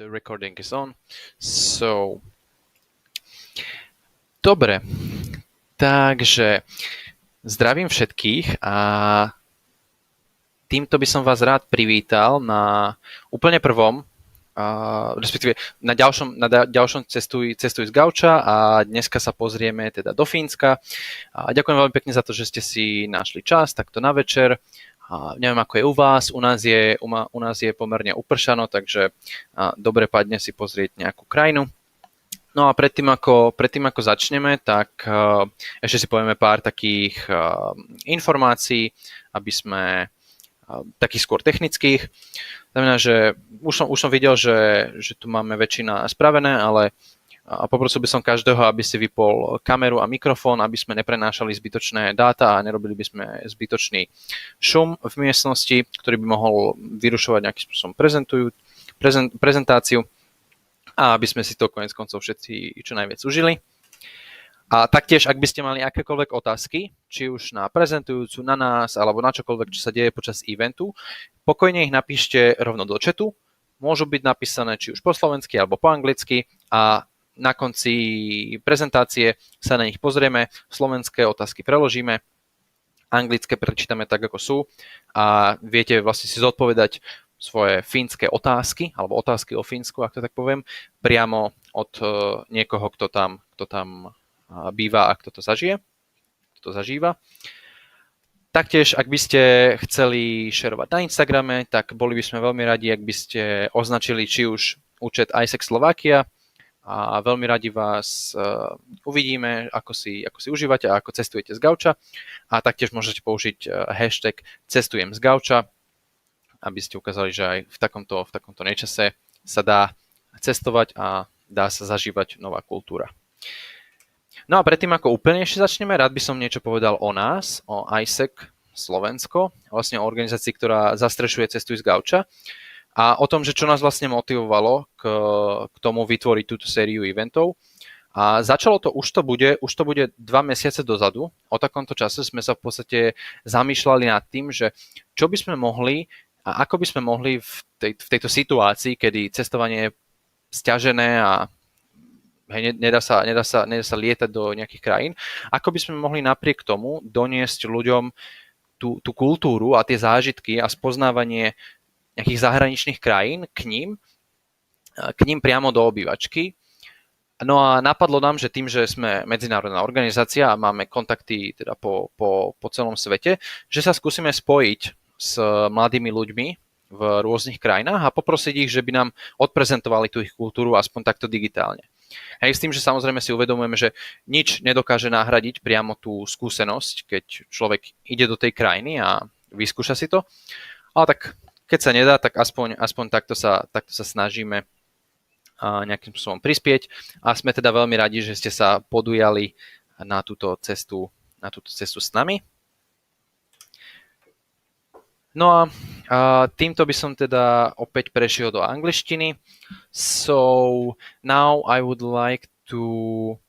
the recording is on. So, dobre, takže zdravím všetkých a týmto by som vás rád privítal na úplne prvom, respektíve na ďalšom Cestuj z gauča a dneska sa pozrieme teda do Fínska. A ďakujem veľmi pekne za to, že ste si našli čas takto na večer. Neviem, ako je u vás, u nás je pomerne upršano, takže dobre padne si pozrieť nejakú krajinu. No a predtým ako začneme, tak ešte si povieme pár takých informácií, aby sme takých skôr technických. Znamená, že už som videl, že tu máme väčšina spravené, ale poprosil by som každého, aby si vypol kameru a mikrofón, aby sme neprenášali zbytočné dáta a nerobili by sme zbytočný šum v miestnosti, ktorý by mohol vyrušovať nejakým spôsobom prezentáciu a aby sme si to koniec koncov všetci čo najviac užili. A taktiež, ak by ste mali akékoľvek otázky, či už na prezentujúcu, na nás, alebo na čokoľvek, čo sa deje počas eventu, pokojne ich napíšte rovno do chatu. Môžu byť napísané či už po slovensky, alebo po anglicky a na konci prezentácie sa na nich pozrieme, slovenské otázky preložíme, anglické prečítame tak, ako sú a viete vlastne si zodpovedať svoje fínske otázky, alebo otázky o Fínsku, ak to tak poviem, priamo od niekoho, kto tam býva a kto to zažíva. Taktiež, ak by ste chceli šerovať na Instagrame, tak boli by sme veľmi radi, ak by ste označili či už účet Isaac Slovakia a veľmi radi vás uvidíme, ako si užívate a ako cestujete z gauča. A taktiež môžete použiť hashtag cestujem z gauča, aby ste ukázali, že aj v takomto nečase sa dá cestovať a dá sa zažívať nová kultúra. No a predtým, ako úplne ešte začneme, rád by som niečo povedal o nás, o Isaac Slovensko, vlastne o organizácii, ktorá zastrešuje Cestuj z gauča a o tom, že čo nás vlastne motivovalo k tomu vytvoriť túto sériu eventov. A začalo to, už to bude 2 mesiace dozadu. O takomto čase sme sa v podstate zamýšľali nad tým, že čo by sme mohli a ako by sme mohli v tejto situácii, kedy cestovanie je sťažené a nedá sa lietať do nejakých krajín. Ako by sme mohli napriek tomu doniesť ľuďom tú kultúru a tie zážitky a spoznávanie nejakých zahraničných krajín k ním priamo do obývačky. No a napadlo nám, že tým, že sme medzinárodná organizácia a máme kontakty teda po celom svete, že sa skúsime spojiť s mladými ľuďmi v rôznych krajinách a poprosiť ich, že by nám odprezentovali tú ich kultúru aspoň takto digitálne. Hej, s tým, že samozrejme si uvedomujeme, že nič nedokáže nahradiť priamo tú skúsenosť, keď človek ide do tej krajiny a vyskúša si to. Ale tak, keď sa nedá, tak aspoň takto sa snažíme nejakým spôsobom prispieť. A sme teda veľmi radi, že ste sa podujali na túto cestu s nami. No a týmto by som teda opäť prešiel do angličtiny. So now I would like to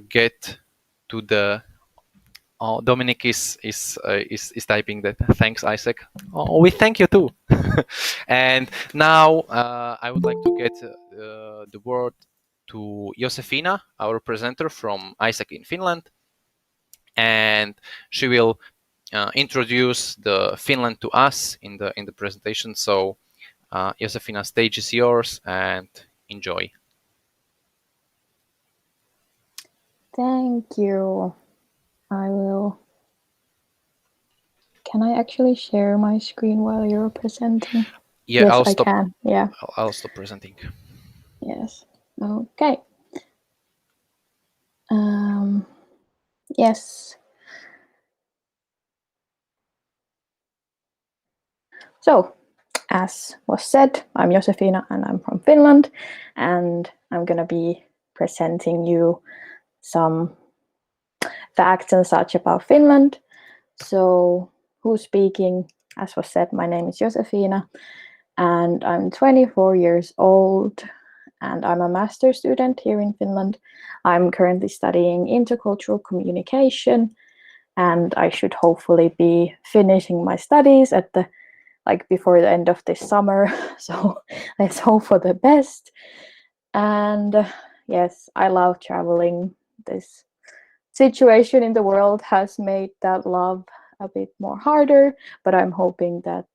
get to the Dominic is typing that. Thanks, Isaac. Oh, we thank you too. And now I would like to get the word to Josefina, our presenter from Isaac in Finland, and she will introduce the Finland to us in the presentation. So, Josefina, stage is yours and enjoy. Thank you. I will. Can I actually share my screen while you're presenting? Yeah, yes, I can. Yeah. I'll stop presenting. Yes. Okay. Yes. So, as was said, I'm Josefina and I'm from Finland, and I'm going to be presenting you some facts and such about Finland. So, who's speaking? As was said, my name is Josefina, and I'm 24 years old, and I'm a master's student here in Finland. I'm currently studying intercultural communication, and I should hopefully be finishing my studies at the like before the end of this summer. So let's hope for the best. And yes, I love traveling. This situation in the world has made that love a bit more harder, but I'm hoping that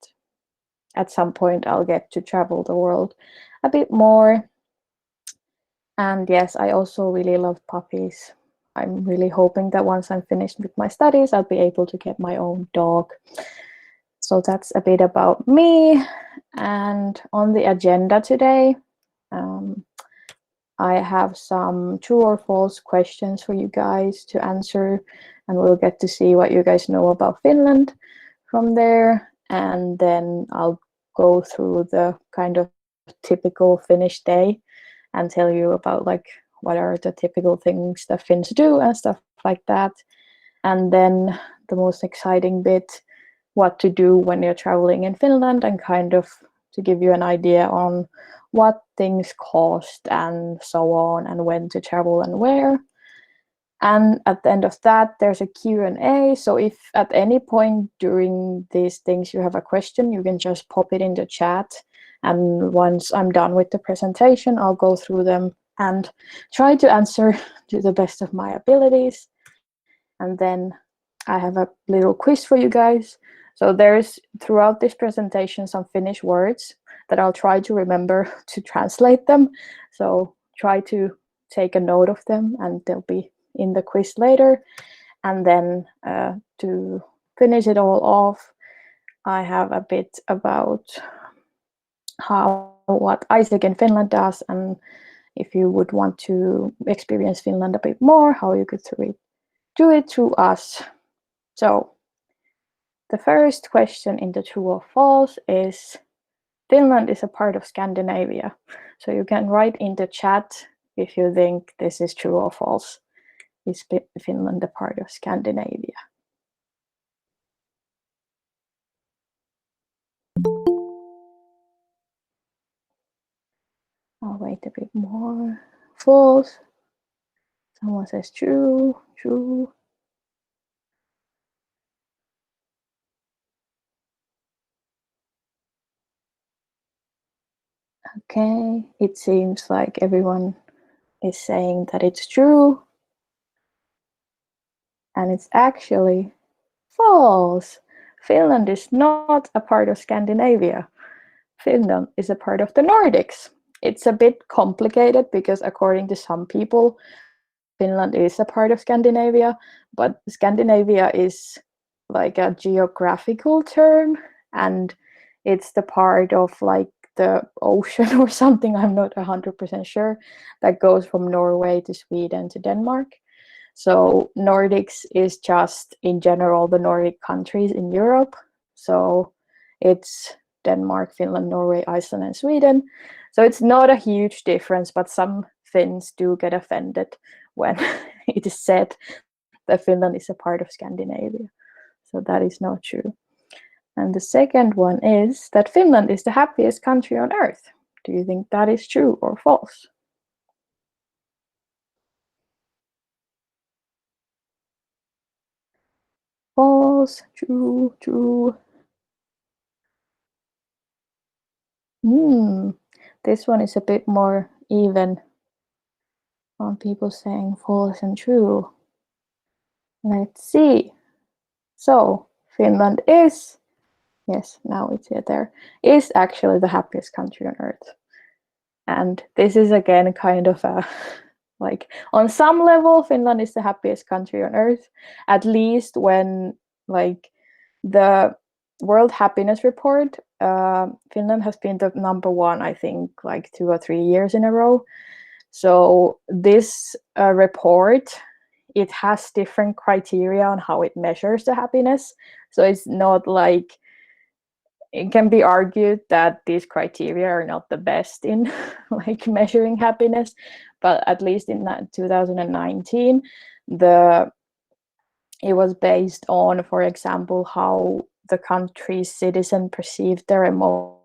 at some point I'll get to travel the world a bit more. And yes, I also really love puppies. I'm really hoping that once I'm finished with my studies, I'll be able to get my own dog. So that's a bit about me. And on the agenda today, I have some true or false questions for you guys to answer, and we'll get to see what you guys know about Finland from there. And then I'll go through the kind of typical Finnish day and tell you about like what are the typical things that Finns do and stuff like that. And then the most exciting bit, what to do when you're traveling in Finland, and kind of to give you an idea on what things cost and so on, and when to travel and where. And at the end of that, there's a Q&A. So if at any point during these things you have a question, you can just pop it in the chat. And once I'm done with the presentation, I'll go through them and try to answer to the best of my abilities. And then I have a little quiz for you guys. So there's throughout this presentation some Finnish words that I'll try to remember to translate them. So try to take a note of them, and they'll be in the quiz later. And then to finish it all off, I have a bit about what Isaac in Finland does, and if you would want to experience Finland a bit more, how you could do it through us. So the first question in the true or false is, Finland is a part of Scandinavia. So you can write in the chat if you think this is true or false. Is Finland a part of Scandinavia? I'll wait a bit more. False. Someone says true, true. Okay, it seems like everyone is saying that it's true. And it's actually false. Finland is not a part of Scandinavia. Finland is a part of the Nordics. It's a bit complicated because according to some people, Finland is a part of Scandinavia, but Scandinavia is like a geographical term, and it's the part of like the ocean or something, I'm not 100% sure, that goes from Norway to Sweden to Denmark. So Nordics is just in general the Nordic countries in Europe. So it's Denmark, Finland, Norway, Iceland, and Sweden. So it's not a huge difference, but some Finns do get offended when it is said that Finland is a part of Scandinavia. So that is not true. And the second one is that Finland is the happiest country on earth. Do you think that is true or false? False, true, true. This one is a bit more even on people saying false and true. Let's see. So Finland is, yes, now it's here there, is actually the happiest country on earth. And this is again kind of a, like on some level, Finland is the happiest country on earth, at least when like the World Happiness Report, Finland has been the #1, I think, like 2 or 3 years in a row. So this report, it has different criteria on how it measures the happiness. So it's not like, it can be argued that these criteria are not the best in like measuring happiness, but at least in 2019, it was based on, for example, how the country's citizen perceived their emotions,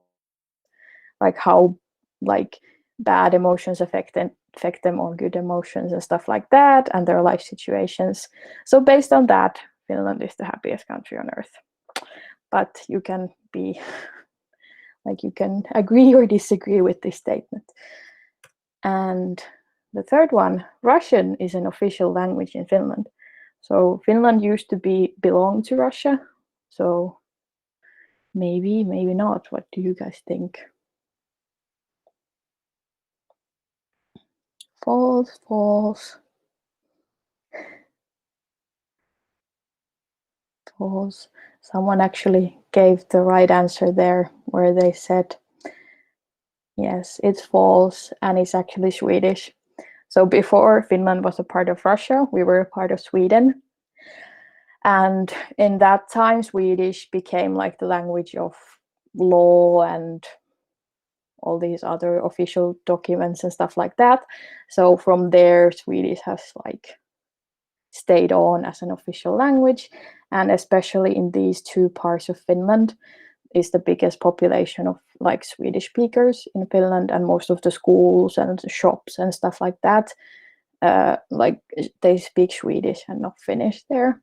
like how like bad emotions affect them or good emotions and stuff like that, and their life situations. So based on that, Finland is the happiest country on earth. But you can be like you can agree or disagree with this statement. And the third one, Russian is an official language in Finland. So Finland used to belong to Russia. So maybe not. What do you guys think? False, false. False. Someone actually gave the right answer there, where they said, yes, it's false, and it's actually Swedish. So before Finland was a part of Russia, we were a part of Sweden. And in that time, Swedish became like the language of law and all these other official documents and stuff like that. So from there, Swedish has like stayed on as an official language. And especially in these two parts of Finland is the biggest population of like Swedish speakers in Finland, and most of the schools and shops and stuff like that, like they speak Swedish and not Finnish there.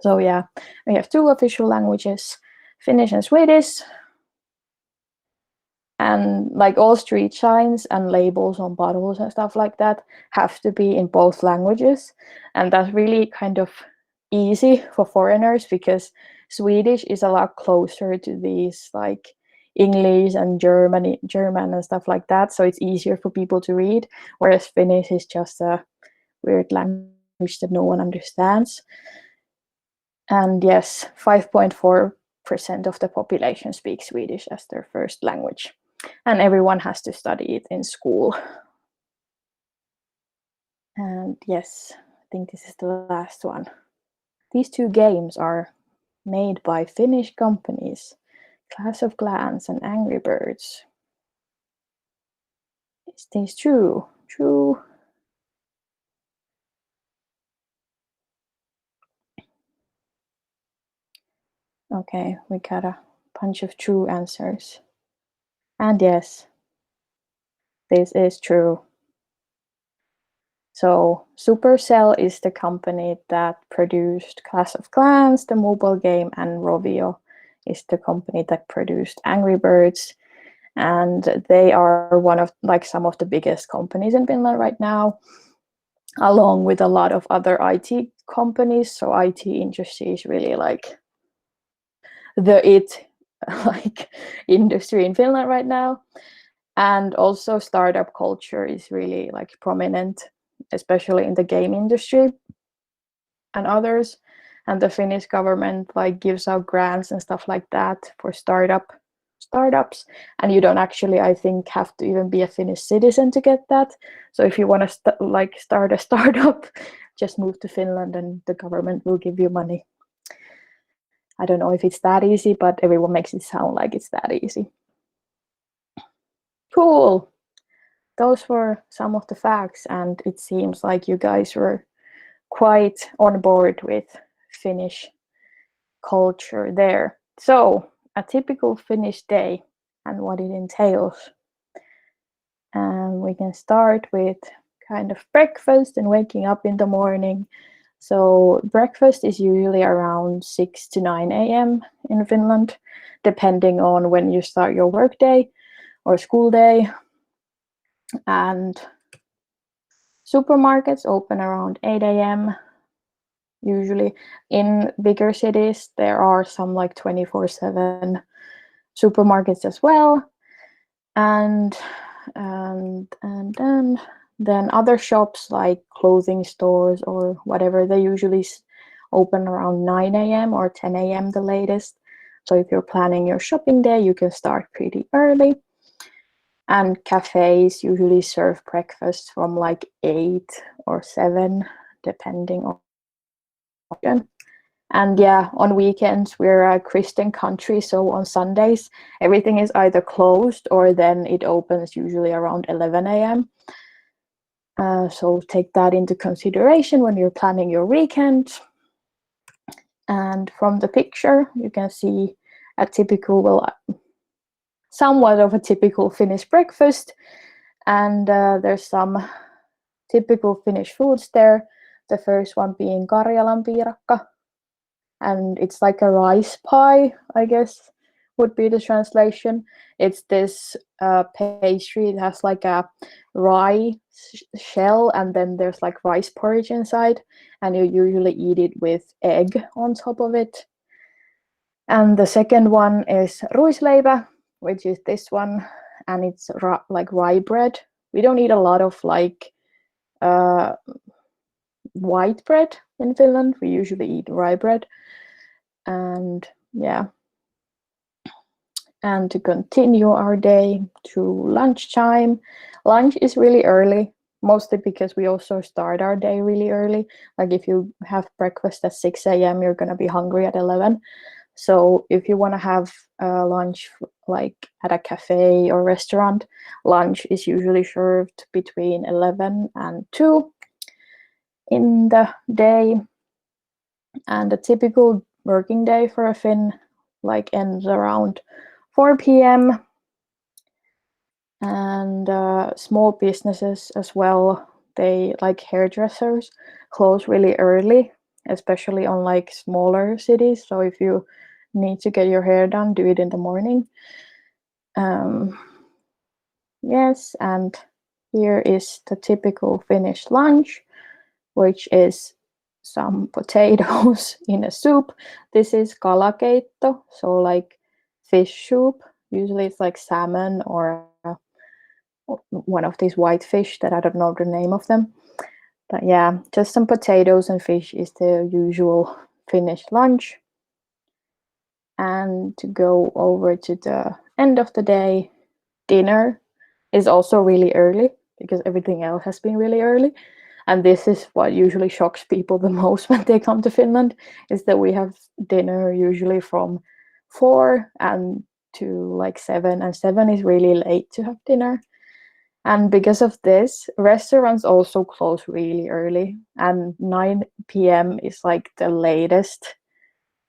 So yeah, we have two official languages, Finnish and Swedish. And like all street signs and labels on bottles and stuff like that have to be in both languages. And that's really kind of easy for foreigners because Swedish is a lot closer to these like English and German and stuff like that. So it's easier for people to read, whereas Finnish is just a weird language that no one understands. And yes, 5.4% of the population speaks Swedish as their first language. And everyone has to study it in school. And yes, I think this is the last one. These two games are made by Finnish companies, Clash of Clans and Angry Birds. Is this true? True. Okay, we got a bunch of true answers. And yes, this is true. So Supercell is the company that produced Clash of Clans, the mobile game, and Rovio is the company that produced Angry Birds. And they are one of like some of the biggest companies in Finland right now, along with a lot of other IT companies. So IT industry is really like like industry in Finland right now. And also startup culture is really like prominent, especially in the game industry and others. And the Finnish government like gives out grants and stuff like that for startups, and you don't actually, I think, have to even be a Finnish citizen to get that. So if you want to start a startup, just move to Finland and the government will give you money. I don't know if it's that easy, but everyone makes it sound like it's that easy. Cool. Those were some of the facts, and it seems like you guys were quite on board with Finnish culture there. So a typical Finnish day and what it entails. And we can start with kind of breakfast and waking up in the morning. So breakfast is usually around 6 to 9 a.m. in Finland, depending on when you start your work day or school day. And supermarkets open around 8 a.m. Usually in bigger cities, there are some like 24/7 supermarkets as well. And then other shops like clothing stores or whatever, they usually open around 9 a.m. or 10 a.m. the latest. So if you're planning your shopping day, you can start pretty early. And cafes usually serve breakfast from like 8 or 7, depending on. And yeah, on weekends, we're a Christian country, so on Sundays, everything is either closed or then it opens usually around 11 a.m. So take that into consideration when you're planning your weekend. And from the picture, you can see a typical, well, somewhat of a typical Finnish breakfast. And there's some typical Finnish foods there. The first one being Karjalan piirakka. And it's like a rice pie, I guess. would be the translation. It's this pastry. It has like a rye shell, and then there's like rice porridge inside, and you usually eat it with egg on top of it. And the second one is ruisleipä, which is this one, and it's like rye bread. We don't eat a lot of like white bread in Finland. We usually eat rye bread. And yeah. And to continue our day to lunchtime. Lunch is really early, mostly because we also start our day really early. Like if you have breakfast at 6 a.m., you're going to be hungry at 11. So if you want to have lunch like at a cafe or restaurant, lunch is usually served between 11 and 2 in the day. And a typical working day for a Finn like ends around 4 p.m. And small businesses as well, they like hairdressers close really early, especially on like smaller cities. So if you need to get your hair done, do it in the morning. Yes, and here is the typical Finnish lunch, which is some potatoes in a soup. This is kalakeitto, so like fish soup. Usually it's like salmon or one of these white fish that I don't know the name of them. But yeah, just some potatoes and fish is the usual Finnish lunch. And to go over to the end of the day, dinner is also really early because everything else has been really early. And this is what usually shocks people the most when they come to Finland, is that we have dinner usually from 4 and to like 7, and 7 is really late to have dinner. And because of this, restaurants also close really early, and 9 p.m. is like the latest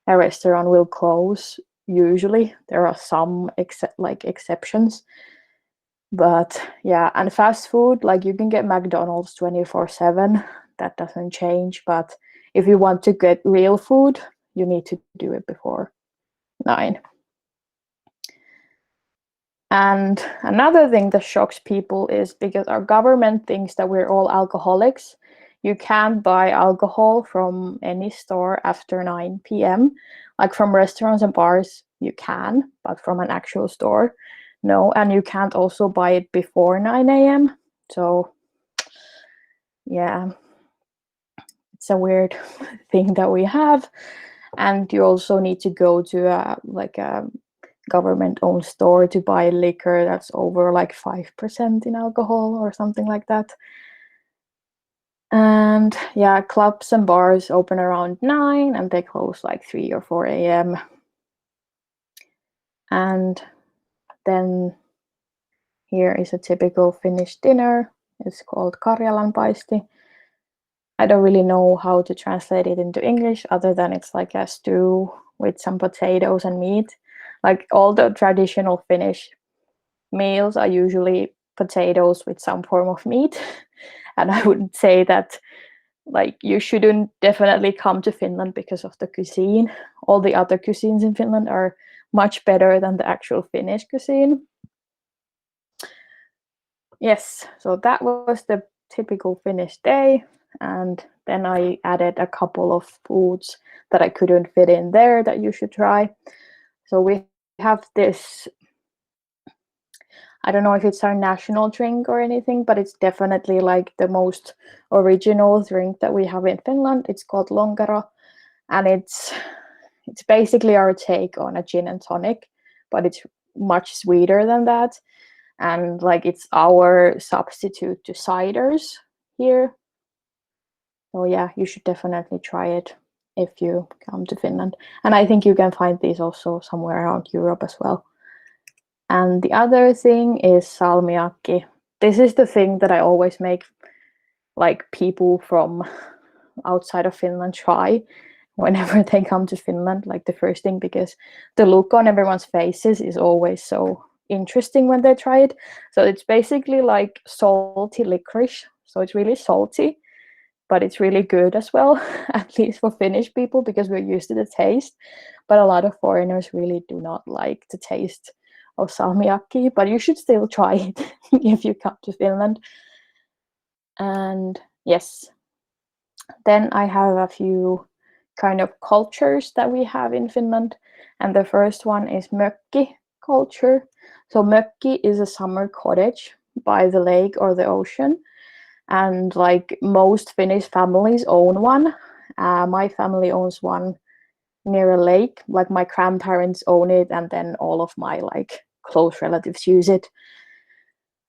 a restaurant will close. Usually there are some exceptions, but yeah. And fast food, like you can get McDonald's 24/7, that doesn't change. But if you want to get real food, you need to do it before 9. And another thing that shocks people is because our government thinks that we're all alcoholics. You can't buy alcohol from any store after 9 p.m. Like from restaurants and bars, you can, but from an actual store, no. And you can't also buy it before 9 a.m. So yeah, it's a weird thing that we have. And you also need to go to a government-owned store to buy liquor that's over like 5% in alcohol or something like that. And yeah, clubs and bars open around 9 and they close like 3 or 4 a.m. And then here is a typical Finnish dinner. It's called karjalanpaisti. I don't really know how to translate it into English other than it's like a stew with some potatoes and meat. Like all the traditional Finnish meals are usually potatoes with some form of meat. And I would say that like you shouldn't definitely come to Finland because of the cuisine. All the other cuisines in Finland are much better than the actual Finnish cuisine. Yes, so that was the typical Finnish day. And then I added a couple of foods that I couldn't fit in there that you should try. So we have this, I don't know if it's our national drink or anything, but it's definitely like the most original drink that we have in Finland. It's called lonkero, and it's basically our take on a gin and tonic, but it's much sweeter than that. And like it's our substitute to ciders here. So yeah, you should definitely try it if you come to Finland. And I think you can find these also somewhere around Europe as well. And the other thing is salmiakki. This is the thing that I always make like people from outside of Finland try whenever they come to Finland, like the first thing, because the look on everyone's faces is always so interesting when they try it. So it's basically like salty licorice. So it's really salty. but it's really good as well, at least for Finnish people, because we're used to the taste. But a lot of foreigners really do not like the taste of salmiakki, but you should still try it if you come to Finland. And yes, then I have a few kind of cultures that we have in Finland. And the first one is mökki culture. So mökki is a summer cottage by the lake or the ocean. And like most Finnish families own one. My family owns one near a lake. Like my grandparents own it, and then all of my like close relatives use it.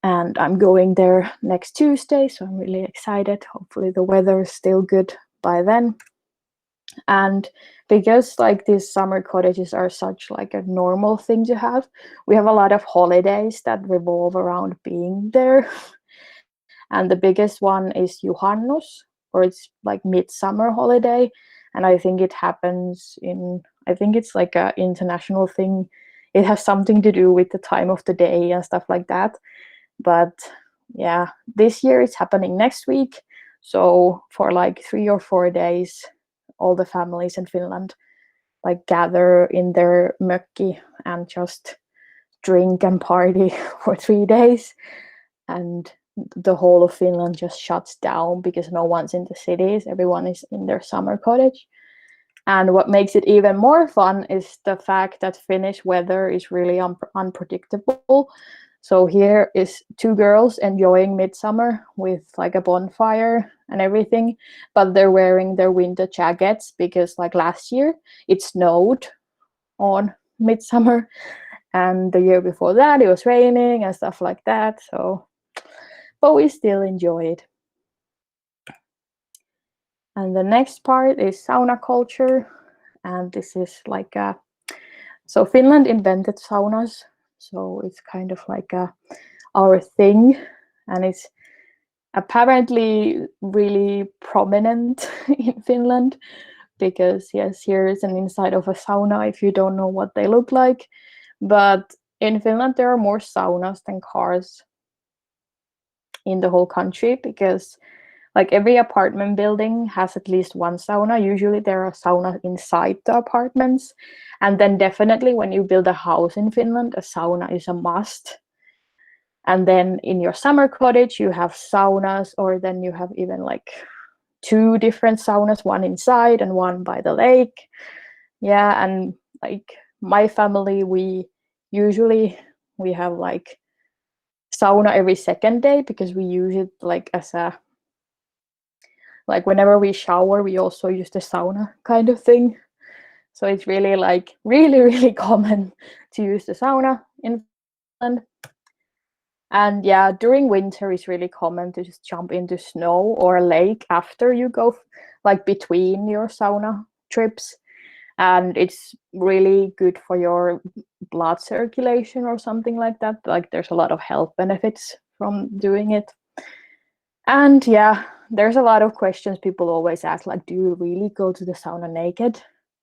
And I'm going there next Tuesday, so I'm really excited. Hopefully the weather is still good by then. And because like these summer cottages are such like a normal thing to have, we have a lot of holidays that revolve around being there. And the biggest one is Juhannus, or it's like midsummer holiday. And I think it happens I think it's like an international thing. It has something to do with the time of the day and stuff like that. But yeah, this year it's happening next week. So for like 3 or 4 days, all the families in Finland like gather in their mökki and just drink and party for 3 days. And the whole of Finland just shuts down because no one's in the cities. Everyone is in their summer cottage. And what makes it even more fun is the fact that Finnish weather is really unpredictable. So here is 2 girls enjoying midsummer with like a bonfire and everything, but they're wearing their winter jackets because like last year it snowed on midsummer, and the year before that it was raining and stuff like that. So, but we still enjoy it. And the next part is sauna culture, and this is like so Finland invented saunas, so it's kind of like our thing, and it's apparently really prominent in Finland because yes, here is an inside of a sauna if you don't know what they look like. But in Finland there are more saunas than cars in the whole country, because like every apartment building has at least one sauna. Usually there are saunas inside the apartments, and then definitely when you build a house in Finland, a sauna is a must. And then in your summer cottage you have saunas, or then you have even like 2 different saunas, one inside and one by the lake. Yeah, and like my family, we have like sauna every second day, because we use it like as a, like whenever we shower we also use the sauna kind of thing. So it's really like really common to use the sauna in Finland. And yeah, during winter it's really common to just jump into snow or a lake after you go, like between your sauna trips. And it's really good for your blood circulation or something like that. Like there's a lot of health benefits from doing it. And yeah, there's a lot of questions people always ask, like, do you really go to the sauna naked?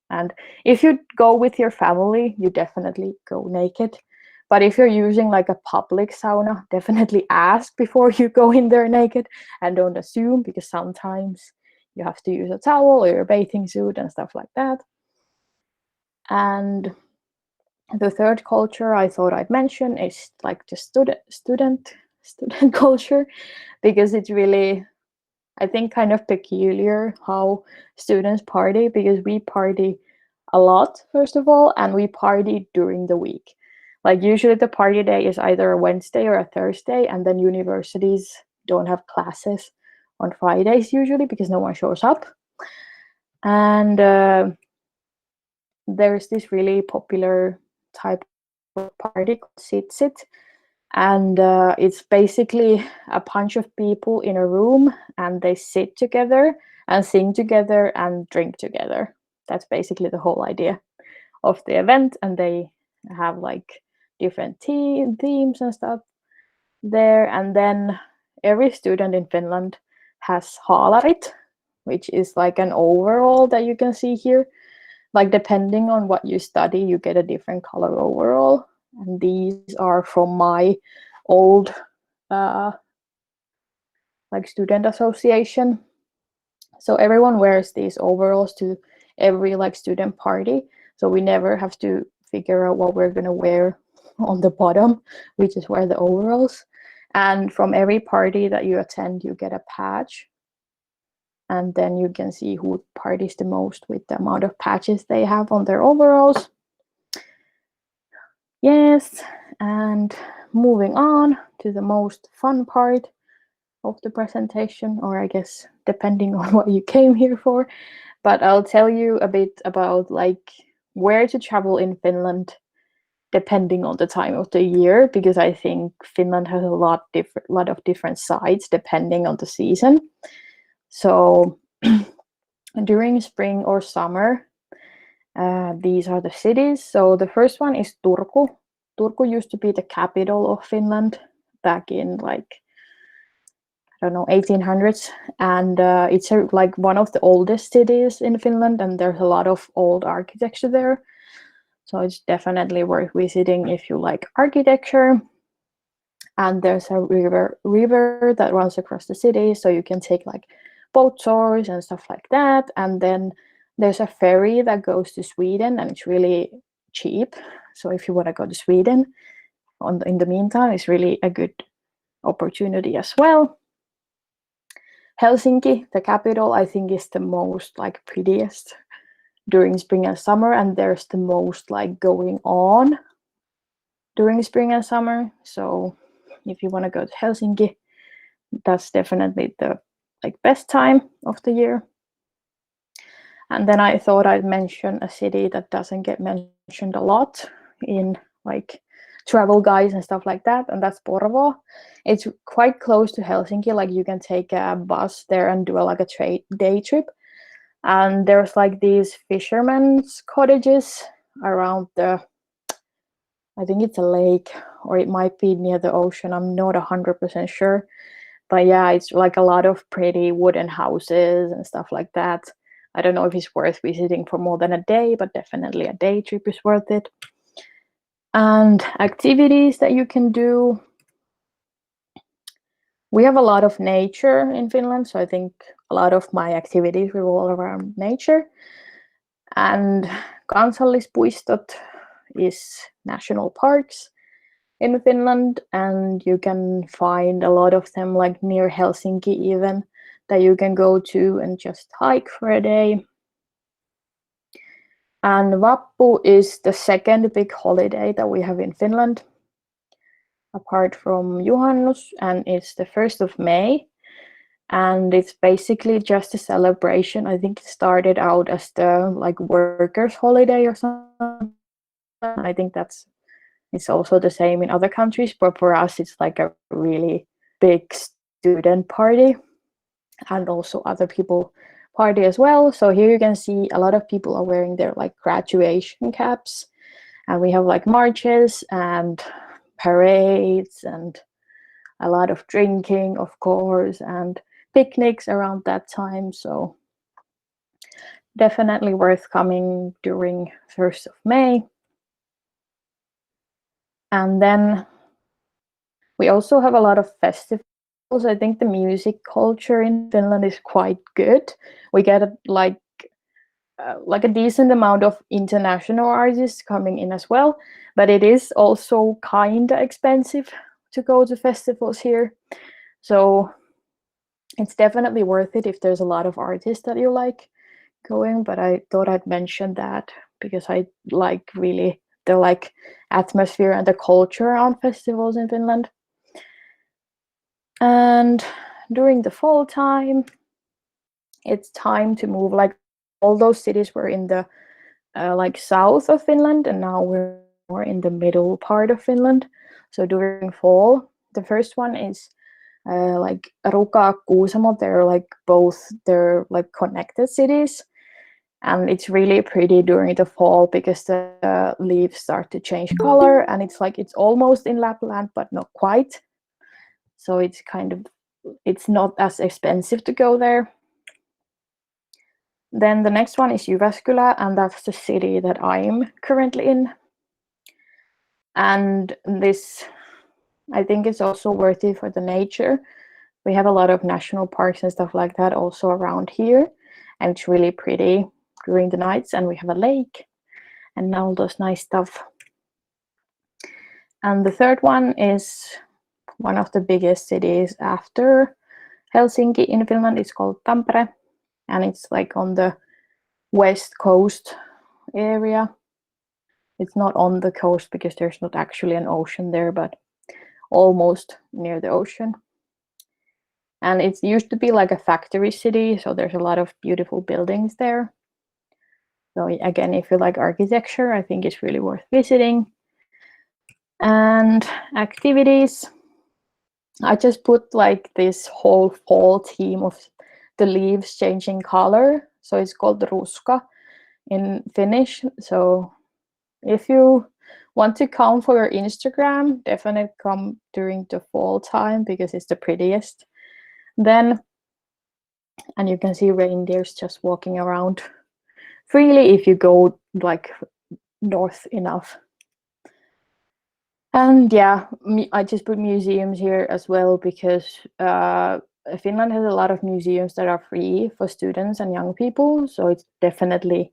And if you go with your family, you definitely go naked. But if you're using like a public sauna, definitely ask before you go in there naked, and don't assume, because sometimes you have to use a towel or your bathing suit and stuff like that. And the third culture I thought I'd mention is like the student culture, because it's really, I think, kind of peculiar how students party, because we party a lot, first of all, and we party during the week. Like usually the party day is either a Wednesday or a Thursday, and then universities don't have classes on Fridays usually because no one shows up. And there's this really popular type of party called sit, and it's basically a bunch of people in a room, and they sit together and sing together and drink together. That's basically the whole idea of the event, and they have like different themes and stuff there. And then every student in Finland has haalarit, which is like an overall that you can see here. Like depending on what you study, you get a different color overall. And these are from my old like student association. So everyone wears these overalls to every like student party. So we never have to figure out what we're gonna wear on the bottom. We just wear the overalls. And from every party that you attend, you get a patch. And then you can see who parties the most with the amount of patches they have on their overalls. Yes, and moving on to the most fun part of the presentation, or I guess depending on what you came here for, but I'll tell you a bit about like where to travel in Finland depending on the time of the year, because I think Finland has a lot of different sides depending on the season. So during spring or summer, these are the cities. So the first one is Turku. Turku used to be the capital of Finland back in like, I don't know, 1800s, and it's like one of the oldest cities in Finland, and there's a lot of old architecture there. So it's definitely worth visiting if you like architecture. And there's a river that runs across the city, so you can take like boat tours and stuff like that. And then there's a ferry that goes to Sweden, and it's really cheap. So if you want to go to Sweden in the meantime, it's really a good opportunity as well. Helsinki, the capital, I think is the most like prettiest during spring and summer, and there's the most like going on during spring and summer. So if you want to go to Helsinki, that's definitely the like best time of the year. And then I thought I'd mention a city that doesn't get mentioned a lot in like travel guides and stuff like that, and that's Porvoo. It's quite close to Helsinki. Like you can take a bus there and do like a day trip. And there's like these fishermen's cottages around I think it's a lake, or it might be near the ocean. I'm not 100% sure. But yeah, it's like a lot of pretty wooden houses and stuff like that. I don't know if it's worth visiting for more than a day, but definitely a day trip is worth it. And activities that you can do. We have a lot of nature in Finland, so I think a lot of my activities revolve around nature. And kansallispuistot is national parks in Finland, and you can find a lot of them like near Helsinki even, that you can go to and just hike for a day. And Vappu is the second big holiday that we have in Finland, apart from Juhannus, and it's the 1st of May. And it's basically just a celebration. I think it started out as the like workers' holiday or something. I think it's also the same in other countries, but for us it's like a really big student party, and also other people party as well. So here you can see a lot of people are wearing their like graduation caps, and we have like marches and parades and a lot of drinking, of course, and picnics around that time. So definitely worth coming during 1st of May. And then we also have a lot of festivals. I think the music culture in Finland is quite good. We get like a decent amount of international artists coming in as well, but it is also kind of expensive to go to festivals here. So it's definitely worth it if there's a lot of artists that you like going, but I thought I'd mention that because I like really the like atmosphere and the culture around festivals in Finland. And during the fall time, it's time to move. Like all those cities were in the like south of Finland, and now we're more in the middle part of Finland. So during fall, the first one is like Ruka, Kuusamo. They're like connected cities, and it's really pretty during the fall because the leaves start to change color, and it's almost in Lapland but not quite. So it's not as expensive to go there. Then the next one is Jyväskylä, and that's the city that I'm currently in. And this, I think it's also worth it for the nature, We have a lot of national parks and stuff like that also around here, and it's really pretty during the nights. And we have a lake and all those nice stuff. And the third one is one of the biggest cities after Helsinki in Finland. It's called Tampere, and it's like on the west coast area. It's not on the coast because there's not actually an ocean there, but almost near the ocean. And it used to be like a factory city, so there's a lot of beautiful buildings there. So again, if you like architecture, I think it's really worth visiting. And activities, I just put like this whole fall theme of the leaves changing color. So it's called ruska in Finnish. So if you want to come for your Instagram, definitely come during the fall time because it's the prettiest then. And you can see reindeers just walking around freely if you go like north enough. And yeah, I just put museums here as well because Finland has a lot of museums that are free for students and young people. So it's definitely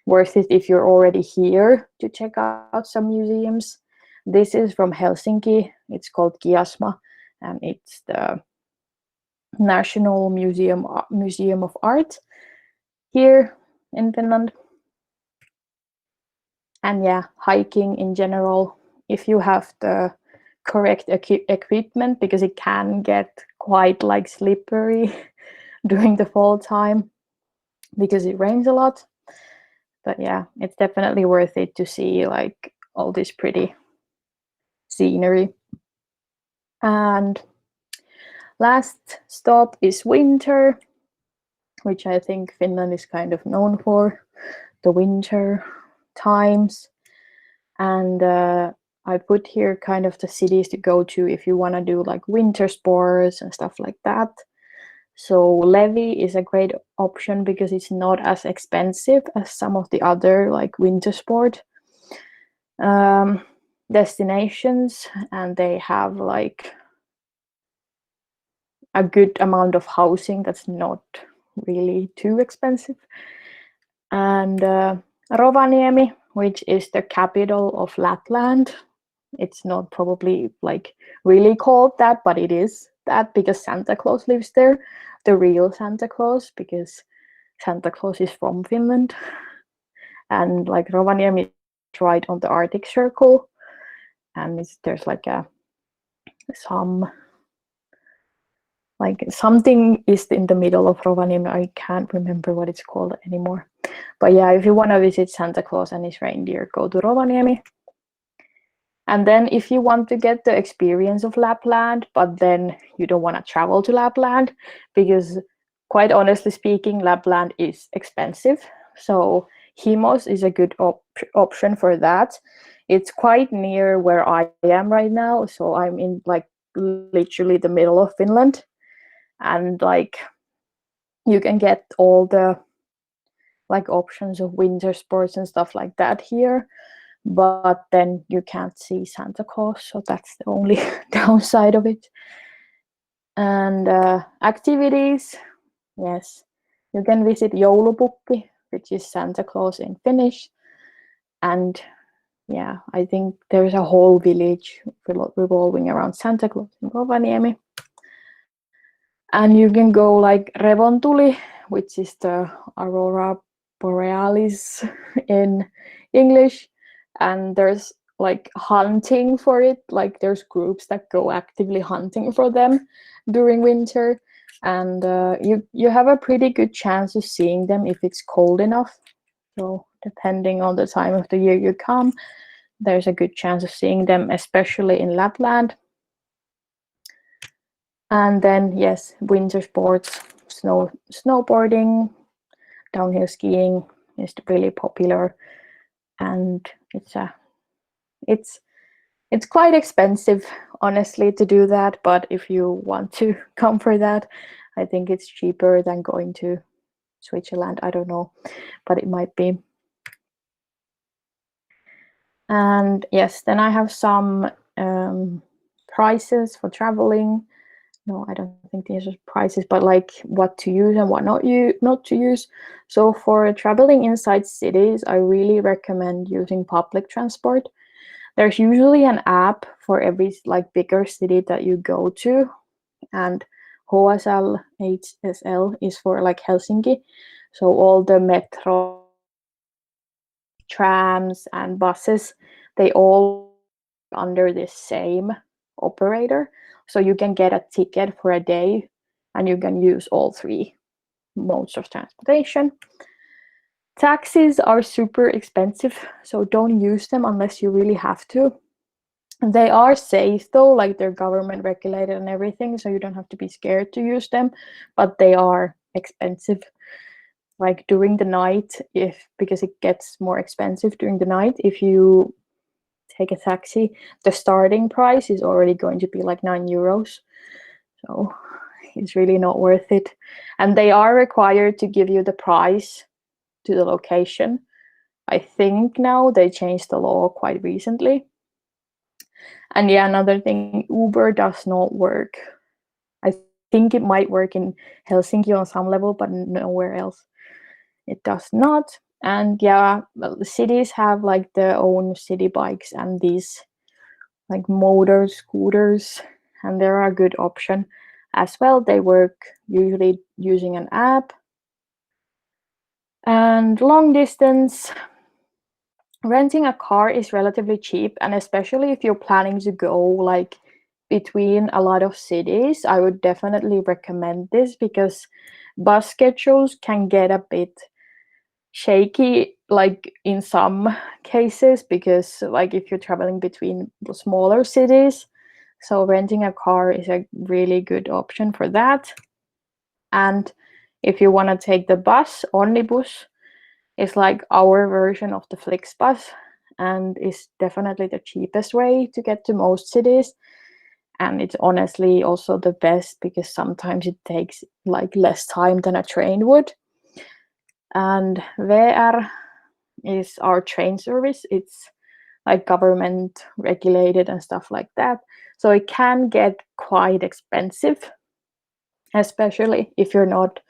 worth it if you're already here to check out some museums. This is from Helsinki. It's called Kiasma, and it's the National Museum of Art here in Finland. And yeah, hiking in general, if you have the correct equipment, because it can get quite like slippery during the fall time because it rains a lot. But yeah, it's definitely worth it to see like all this pretty scenery. And last stop is winter, which I think Finland is kind of known for, the winter times. And I put here kind of the cities to go to if you want to do like winter sports and stuff like that. So Levi is a great option because it's not as expensive as some of the other like winter sport destinations, and they have like a good amount of housing that's not really too expensive. And Rovaniemi, which is the capital of Lapland. It's not probably like really called that, but it is that because Santa Claus lives there, the real Santa Claus, because Santa Claus is from Finland. And like Rovaniemi is right on the Arctic Circle, and there's like something is in the middle of Rovaniemi. I can't remember what it's called anymore. But yeah, if you want to visit Santa Claus and his reindeer, go to Rovaniemi. And then if you want to get the experience of Lapland, but then you don't want to travel to Lapland, because quite honestly speaking, Lapland is expensive. So Himos is a good option for that. It's quite near where I am right now. So I'm in like literally the middle of Finland. And like you can get all the like options of winter sports and stuff like that here. But then you can't see Santa Claus, so that's the only downside of it. And activities, yes, you can visit Joulupukki, which is Santa Claus in Finnish. And yeah, I think there's a whole village revolving around Santa Claus in Rovaniemi. And you can go like Revontuli, which is the Aurora Borealis in English. And there's like hunting for it, like there's groups that go actively hunting for them during winter, and you have a pretty good chance of seeing them if it's cold enough. So depending on the time of the year you come, there's a good chance of seeing them, especially in Lapland. And then yes, winter sports, snowboarding, downhill skiing is really popular, and it's quite expensive, honestly, to do that. But if you want to come for that, I think it's cheaper than going to Switzerland. I don't know, but it might be. And yes, then I have some prices for traveling. no, I don't think these are prices, but like what to use and what not to use. So for traveling inside cities, I really recommend using public transport. There's usually an app for every like bigger city that you go to, and HSL is for like Helsinki. So all the metro, trams, and buses, they all under this same operator. So you can get a ticket for a day and you can use all three modes of transportation. Taxis are super expensive, so don't use them unless you really have to. They are safe though, like they're government regulated and everything, so you don't have to be scared to use them, but they are expensive. Like during the night, because it gets more expensive during the night, if you take a taxi, the starting price is already going to be like €9. So it's really not worth it. And they are required to give you the price to the location. I think now they changed the law quite recently. And yeah, another thing, Uber does not work. I think it might work in Helsinki on some level, but nowhere else. It does not. And yeah, well, the cities have like their own city bikes and these like motor scooters, and they're a good option as well. They work usually using an app. And long distance, renting a car is relatively cheap, and especially if you're planning to go like between a lot of cities, I would definitely recommend this because bus schedules can get a bit shaky like in some cases, because like if you're traveling between the smaller cities, so renting a car is a really good option for that. And if you want to take the bus, Omnibus is like our version of the Flixbus and is definitely the cheapest way to get to most cities. And it's honestly also the best because sometimes it takes like less time than a train would. And VR is our train service. It's like government regulated and stuff like that. So it can get quite expensive, especially if you're not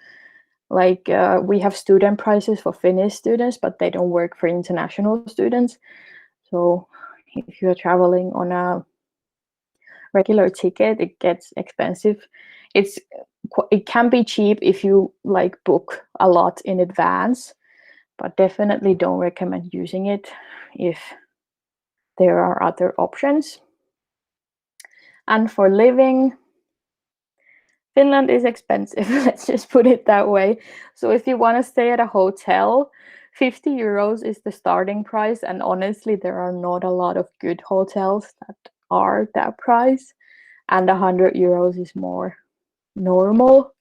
like, we have student prices for Finnish students, but they don't work for international students. So if you're traveling on a regular ticket, it gets expensive. It can be cheap if you like book a lot in advance, but definitely don't recommend using it if there are other options. And for living, Finland is expensive. Let's just put it that way. So if you want to stay at a hotel, €50 is the starting price. And honestly, there are not a lot of good hotels that are that price. And €100 is more normal.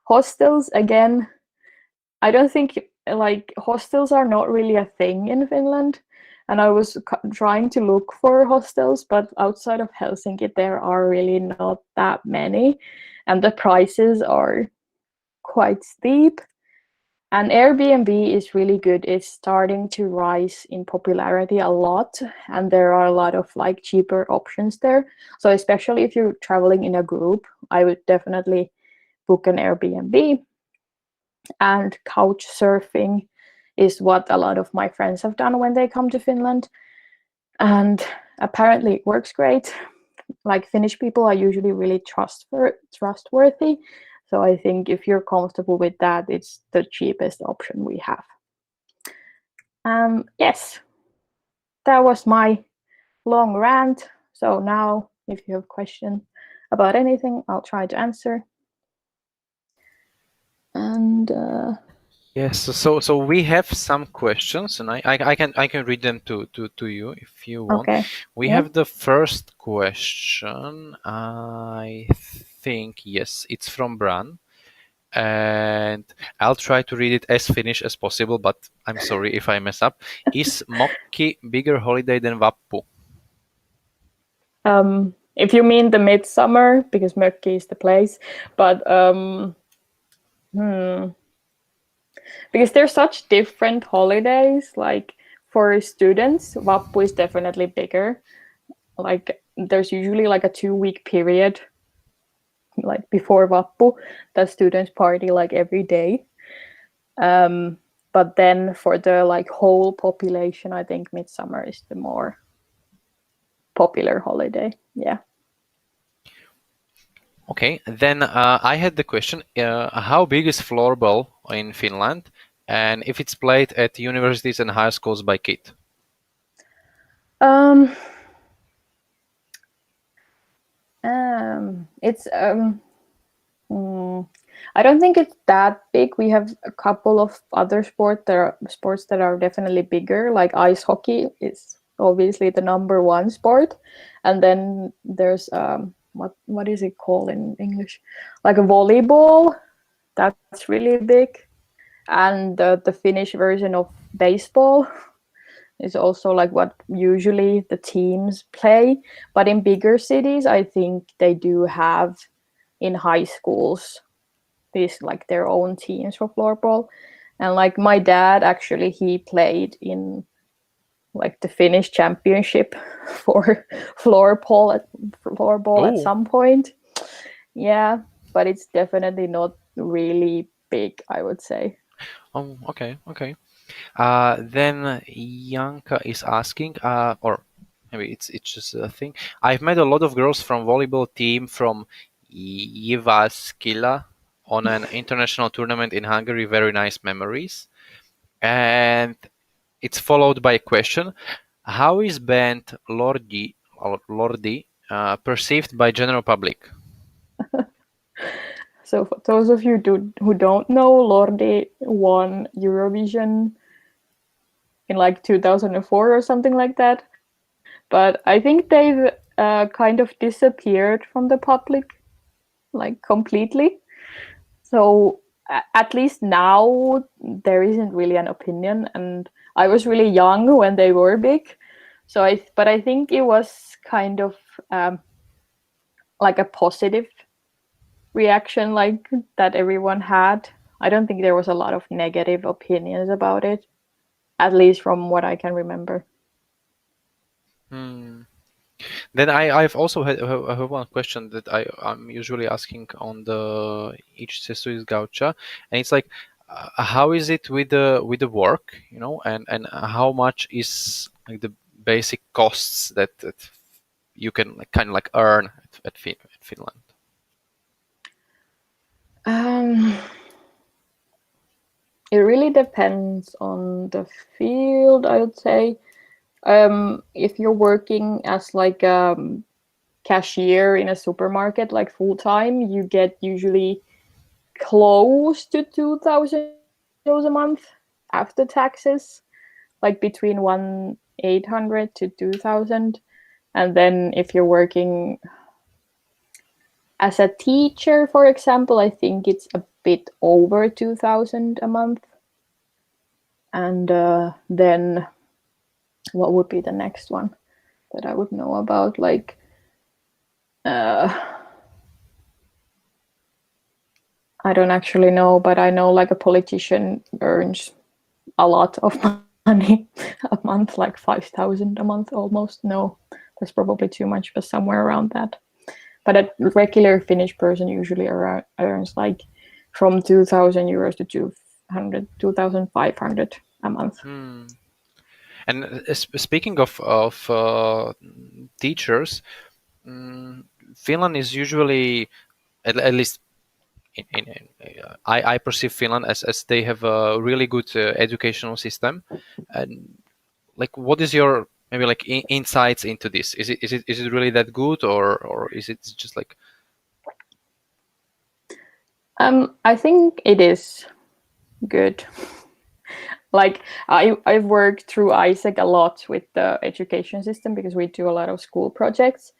Hostels, again, I don't think like hostels are not really a thing in Finland. And I was trying to look for hostels, but outside of Helsinki, there are really not that many. And the prices are quite steep. And Airbnb is really good. It's starting to rise in popularity a lot. And there are a lot of like cheaper options there. So especially if you're traveling in a group, I would definitely book an Airbnb. And couch surfing is what a lot of my friends have done when they come to Finland. And apparently it works great. Like Finnish people are usually really trustworthy. So I think if you're comfortable with that, it's the cheapest option we have. Yes, that was my long rant. So now if you have questions about anything, I'll try to answer. And Yes, so we have some questions, and I can read them to you if you want. okay. We Yeah. have the first question. I think yes, it's from Bran, and I'll try to read it as Finnish as possible. But I'm sorry if I mess up. Is Mokki bigger holiday than Vappu? If you mean the midsummer, because Mökki is the place, but because they're such different holidays. Like for students, Vappu is definitely bigger. Like there's usually like a 2-week period like before Vappu, the students party like every day. But then for the like whole population, I think midsummer is the more popular holiday. Yeah. Okay, then I had the question, how big is floorball in Finland, and if it's played at universities and high schools by kids? It's I don't think it's that big. We have a couple of other sports that are definitely bigger, like ice hockey is obviously the number one sport, and then there's what is it called in English, like a volleyball, that's really big, and the Finnish version of baseball is also like what usually the teams play. But in bigger cities, I think they do have in high schools these like their own teams for floorball. And like my dad actually, he played in like the Finnish championship for floorball at Oh, some point. Yeah, but it's definitely not really big, I would say. oh, okay, okay. Then Yanka is asking, or maybe it's just a thing. I've met a lot of girls from volleyball team from Jyväskylä on an international tournament in Hungary. Very nice memories. And it's followed by a question: how is band Lordi perceived by general public? So for those of you who don't know, Lordi won Eurovision in like 2004 or something like that. But I think they've kind of disappeared from the public, like completely. So at least now there isn't really an opinion. And I was really young when they were big. But I think it was kind of like a positive reaction, like that everyone had. I don't think there was a lot of negative opinions about it, at least from what I can remember. Then I've also had I have one question that I'm usually asking on the each Cestuj gauča, and it's like, how is it with the work, and how much is like the basic costs that you can like, kind of like earn at Finland? It really depends on the field, I would say. If you're working as like a cashier in a supermarket, like full time, you get usually close to 2,000 euros a month after taxes, like between 1,800 to 2,000. And then if you're working as a teacher, for example, I think it's a bit over 2,000 a month. And then what would be the next one that I would know about? Like, I don't actually know, but I know like a politician earns a lot of money a month, like 5,000 a month almost. No, that's probably too much, but somewhere around that. But a regular Finnish person usually earns like from 2,000 euros to 2,500 a month. And speaking of teachers, Finland is usually, at least I perceive Finland as they have a really good educational system. And like, what is your maybe like insights into this? Is it really that good, or is it just like? I think it is good. Like I've worked through Isaac a lot with the education system because we do a lot of school projects.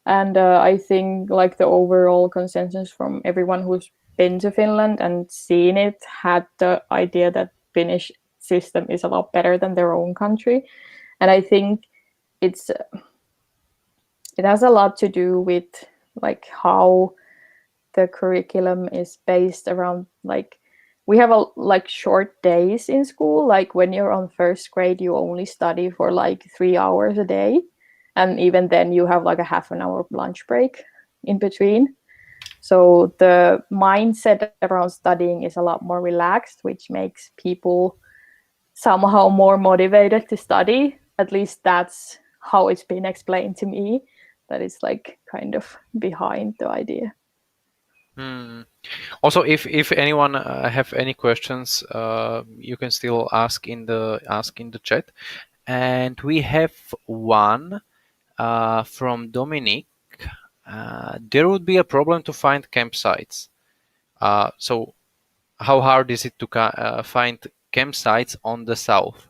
And I think like the overall consensus from everyone who's been to Finland and seen it had the idea that Finnish system is a lot better than their own country. And I think it has a lot to do with like how the curriculum is based around, like we have like short days in school. Like when you're on first grade, you only study for like 3 hours a day. And even then you have like a half an hour lunch break in between. So the mindset around studying is a lot more relaxed, which makes people somehow more motivated to study. At least that's how it's been explained to me. That is like kind of behind the idea. Also, if anyone have any questions, you can still ask in the chat. And we have one from Dominic. There would be a problem to find campsites. So, how hard is it to find campsites on the south?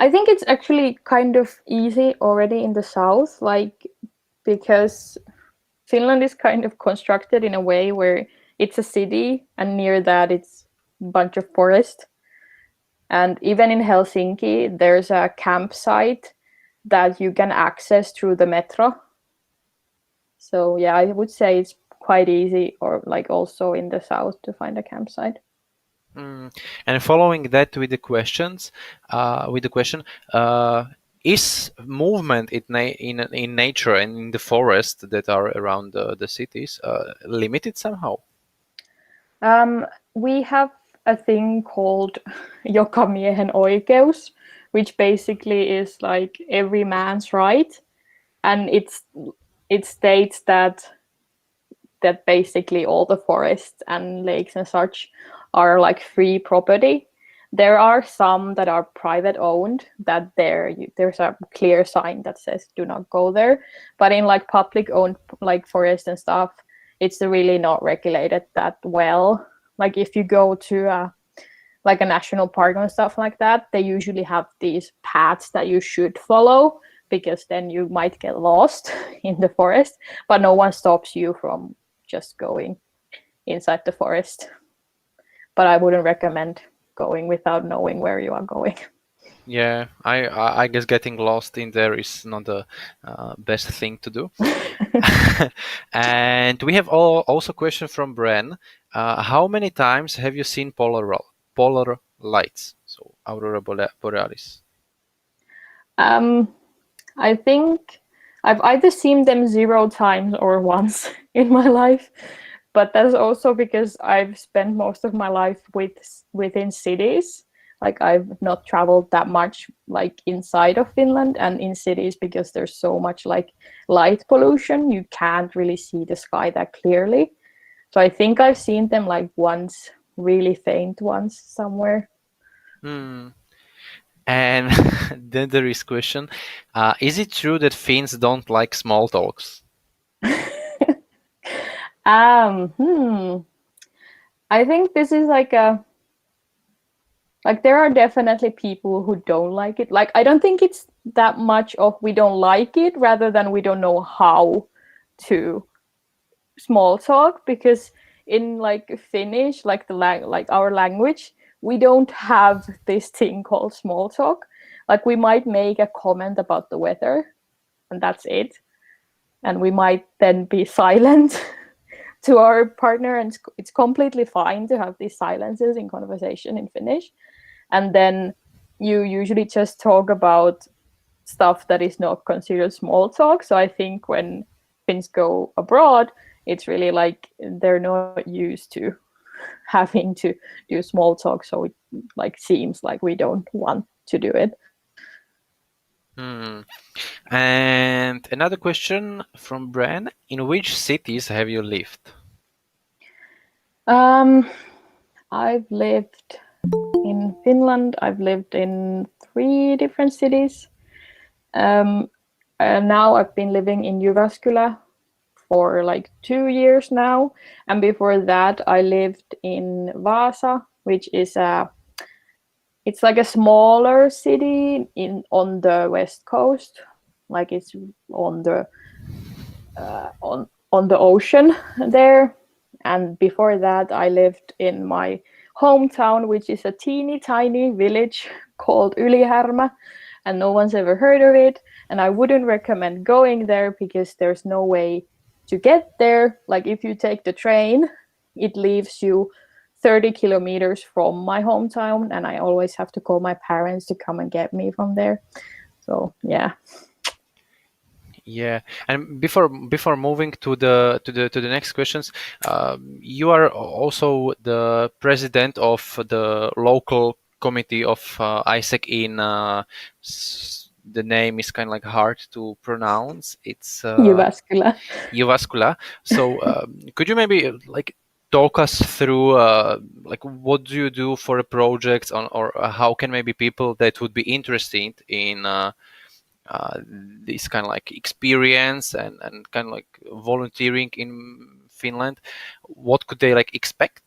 I think it's actually kind of easy already in the south, like because Finland is kind of constructed in a way where it's a city and near that it's a bunch of forest. And even in Helsinki, there's a campsite that you can access through the metro. So yeah, I would say it's quite easy, or like also in the south, to find a campsite. And following that with the questions, is movement in nature and in the forest that are around the cities limited somehow? We have a thing called jokamiehen oikeus, which basically is like every man's right, and it states that basically all the forests and lakes and such are like free property. There are some that are private owned, that there's a clear sign that says do not go there. But in like public owned like forest and stuff, it's really not regulated that well. Like if you go to like a national park and stuff like that, they usually have these paths that you should follow, because then you might get lost in the forest, but no one stops you from just going inside the forest. But I wouldn't recommend going without knowing where you are going. Yeah, I guess getting lost in there is not the best thing to do. And we have also a question from Bren. How many times have you seen polar lights? So aurora borealis. I think I've either seen them 0 times or once in my life, but that's also because I've spent most of my life within cities. Like I've not traveled that much like inside of Finland and in cities, because there's so much like light pollution. You can't really see the sky that clearly. So I think I've seen them like once, really faint once somewhere. And then there is question, is it true that Finns don't like small talks? I think this is like there are definitely people who don't like it. Like I don't think it's that much of we don't like it, rather than we don't know how to small talk, because in like Finnish, like like our language, we don't have this thing called small talk. Like we might make a comment about the weather and that's it, and we might then be silent to our partner, and it's completely fine to have these silences in conversation in Finnish. And then you usually just talk about stuff that is not considered small talk. So I think when Finns go abroad, it's really like they're not used to having to do small talk, so it like seems like we don't want to do it. And another question from Bran: in which cities have you lived? I've lived in Finland. I've lived in 3 different cities. Now I've been living in Jyväskylä for like 2 years now, and before that I lived in Vaasa, which is it's like a smaller city on the west coast, like it's on the on the ocean there. And before that I lived in my hometown, which is a teeny tiny village called Ylihärmä, and no one's ever heard of it, and I wouldn't recommend going there because there's no way to get there. Like if you take the train, it leaves you 30 kilometers from my hometown, and I always have to call my parents to come and get me from there. So yeah. Yeah, and before moving to the next questions, you are also the president of the local committee of ISEC in the name is kind of like hard to pronounce. It's Jyväskylä. Jyväskylä. So could you maybe like talk us through like what do you do for a project on, or how can maybe people that would be interested in this kind of like experience and kind of like volunteering in Finland, what could they like expect?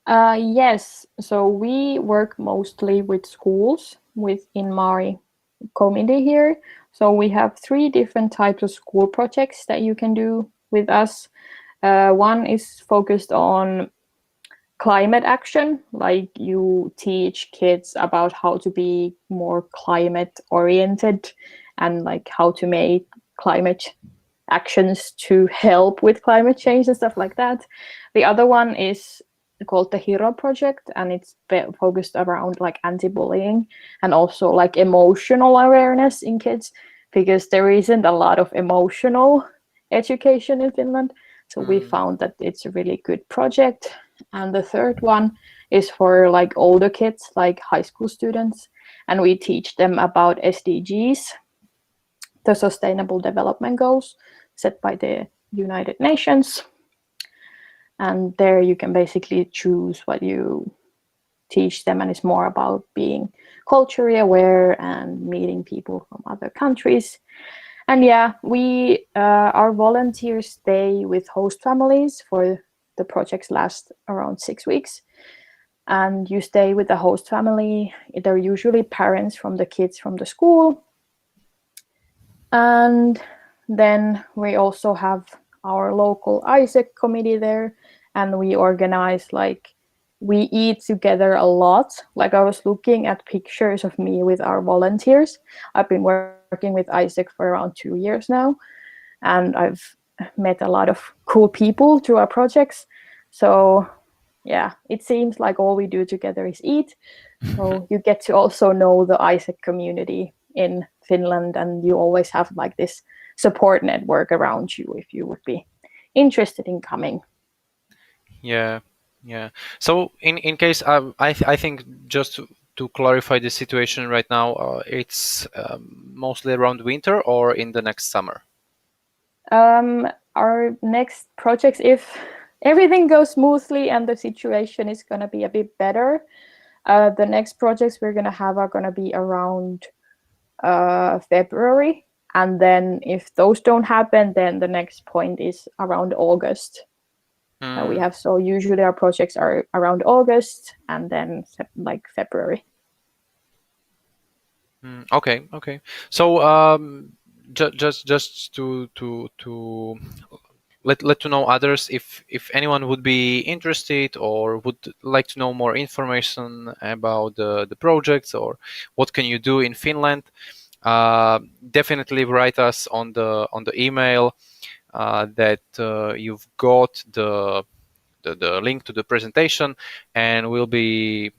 Yes, so we work mostly with schools within my committee here. So we have 3 different types of school projects that you can do with us. One is focused on climate action, like you teach kids about how to be more climate oriented and like how to make climate actions to help with climate change and stuff like that. The other one is called the Hero Project, and it's focused around like anti-bullying and also like emotional awareness in kids, because there isn't a lot of emotional education in Finland. So we found that it's a really good project. And the third one is for like older kids, like high school students, and we teach them about SDGs, the Sustainable Development Goals set by the United Nations. And there you can basically choose what you teach them, and it's more about being culturally aware and meeting people from other countries. And yeah, we our volunteers stay with host families for the projects last around 6 weeks. And you stay with the host family. They're usually parents from the kids from the school. And then we also have our local ISEC committee there, and we organize like we eat together a lot. Like I was looking at pictures of me with our volunteers. I've been working with ISEC for around 2 years now, and I've met a lot of cool people through our projects. So yeah, it seems like all we do together is eat. So you get to also know the ISEC community in Finland, and you always have like this support network around you if you would be interested in coming. Yeah, yeah. So in case I think just to clarify the situation right now, it's mostly around winter or in the next summer. Our next projects, if everything goes smoothly and the situation is going to be a bit better, the next projects we're going to have are going to be around February. And then if those don't happen, then the next point is around August. We have, so usually our projects are around August and then like February. Okay. So just to let to know others, if anyone would be interested or would like to know more information about the projects or what can you do in Finland, definitely write us on the email that you've got the link to the presentation, and we'll be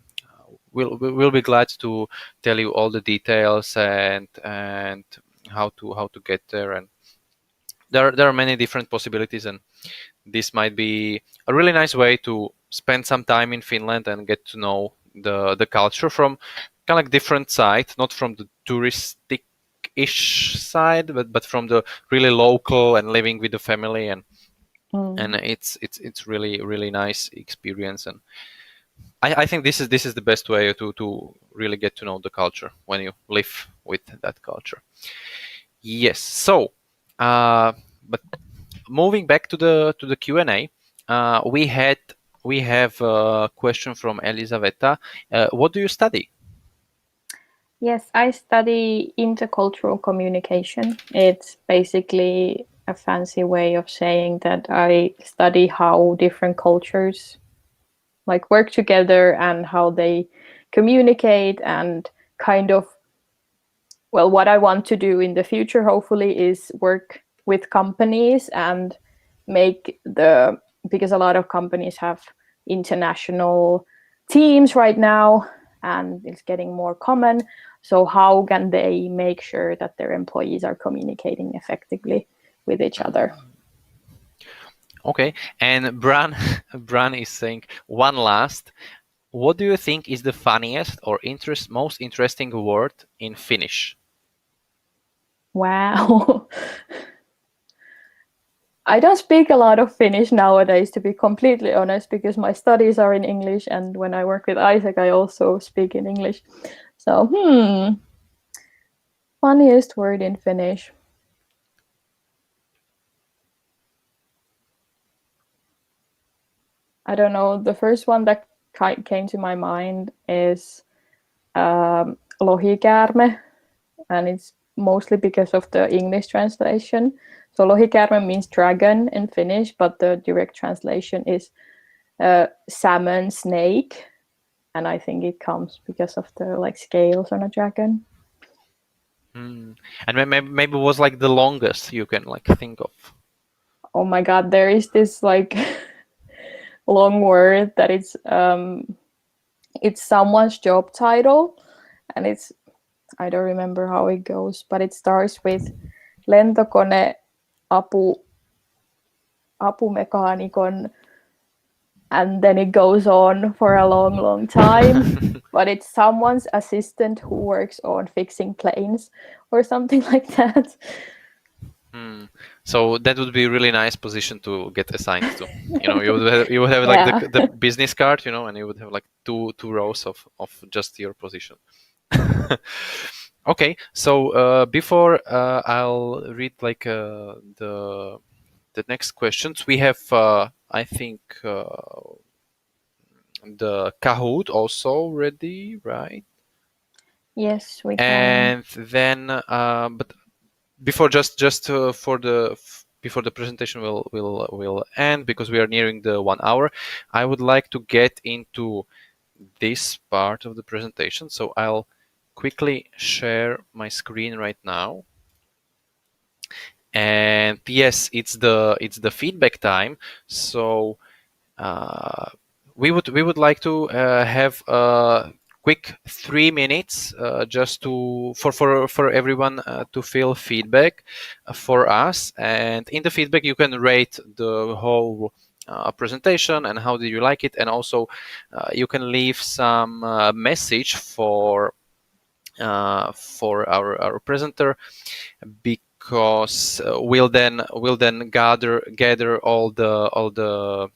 glad to tell you all the details and how to get there. And there are many different possibilities, and this might be a really nice way to spend some time in Finland and get to know the culture from kind of like different side, not from the touristic-ish side, but from the really local and living with the family, and it's really nice experience. And I think this is the best way to really get to know the culture when you live with that culture. Yes. So, but moving back to the Q&A, we have a question from Elisaveta. What do you study? Yes, I study intercultural communication. It's basically a fancy way of saying that I study how different cultures like work together and how they communicate, and kind of, well, what I want to do in the future hopefully is work with companies and make because a lot of companies have international teams right now and it's getting more common. So how can they make sure that their employees are communicating effectively with each other? Okay, and Bran, Bran is saying one last. What do you think is the funniest or most interesting word in Finnish? Wow. I don't speak a lot of Finnish nowadays, to be completely honest, because my studies are in English, and when I work with Isaac, I also speak in English. So, funniest word in Finnish. I don't know. The first one that came to my mind is lohikäärme, and it's mostly because of the English translation. So lohikäärme means dragon in Finnish, but the direct translation is salmon snake, and I think it comes because of the like scales on a dragon. And maybe was like the longest you can like think of. Oh my god, there is this like long word that it's someone's job title, and it's, I don't remember how it goes, but it starts with lentokone apumekaanikon, and then it goes on for a long time. But it's someone's assistant who works on fixing planes or something like that. So that would be a really nice position to get assigned to. You would have like Yeah. the business card, and you would have like two rows of just your position. Okay, so before I'll read like the next questions, we have I think the Kahoot also ready, right? Yes, we can. And then, but before for the before the presentation will end, because we are nearing the 1 hour, I would like to get into this part of the presentation. So I'll quickly share my screen right now. And yes, it's the feedback time. So we would like to have a quick 3 minutes just for everyone to fill feedback for us. And in the feedback, you can rate the whole presentation and how did you like it, and also you can leave some message for our presenter, because we'll then gather all the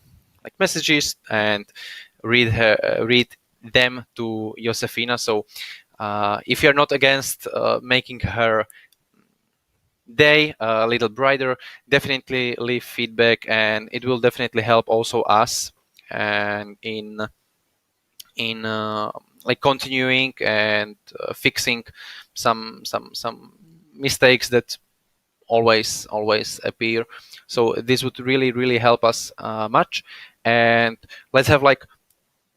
like messages and read them to Josefina. So if you're not against making her day a little brighter, definitely leave feedback, and it will definitely help also us and in like continuing and fixing some mistakes that always appear. So this would really help us much. And let's have like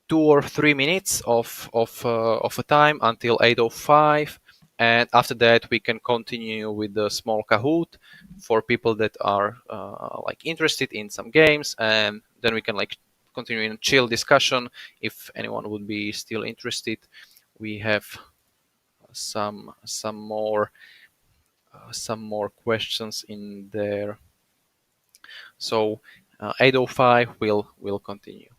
2 or 3 minutes of a time until 8:05, and after that we can continue with the small Kahoot for people that are like interested in some games, and then we can like continue in a chill discussion if anyone would be still interested. We have some more questions in there. So 8:05 will continue.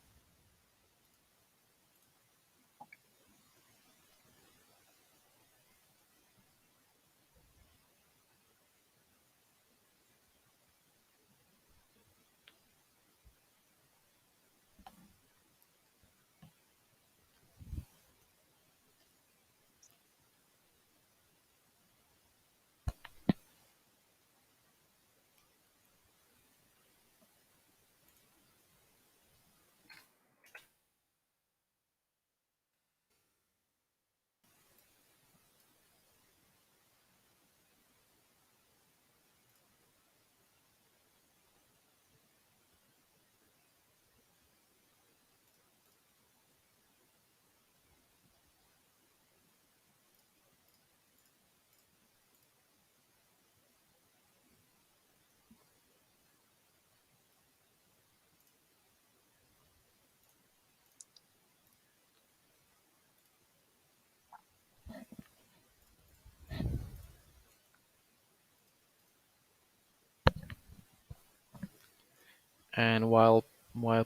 And while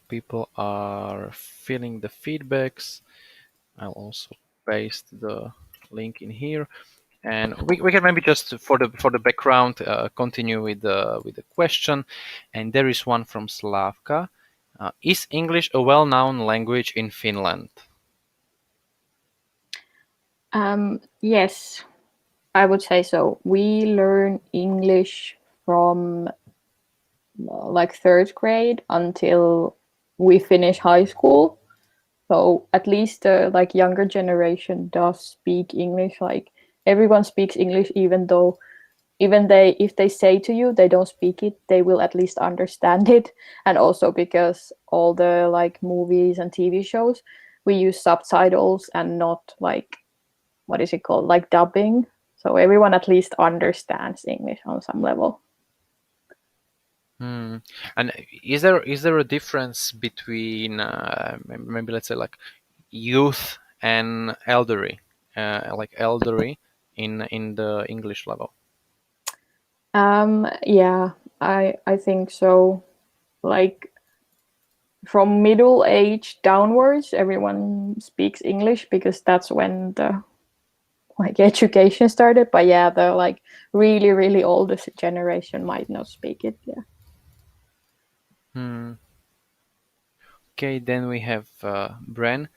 people are filling the feedbacks, I'll also paste the link in here. And we can maybe just for the background continue with the question. And there is one from Slavka. Is English a well-known language in Finland? Yes, I would say so. We learn English from like third grade until we finish high school. So at least the like younger generation does speak English. Like everyone speaks English, even though if they say to you they don't speak it, they will at least understand it. And also because all the like movies and TV shows, we use subtitles and not like what is it called, like dubbing. So everyone at least understands English on some level. And is there a difference between maybe let's say like youth and elderly, like elderly in the English level? Yeah, I think so. Like from middle age downwards, everyone speaks English because that's when the like education started. But yeah, the like really really oldest generation might not speak it. Yeah. Okay, then we have Bren.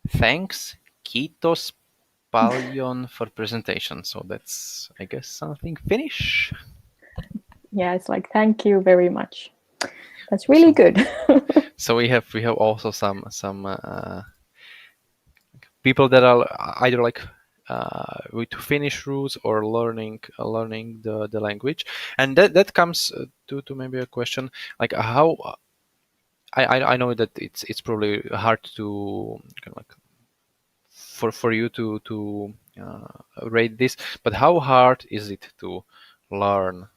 Thanks, kiitos paljon for presentation. So that's, I guess, something Finnish. Yeah, it's like thank you very much. That's really good. So we have also some people that are either like with Finnish roots or learning the language, and that comes to maybe a question like how I know that it's probably hard to kind of like for you to rate this, but how hard is it to learn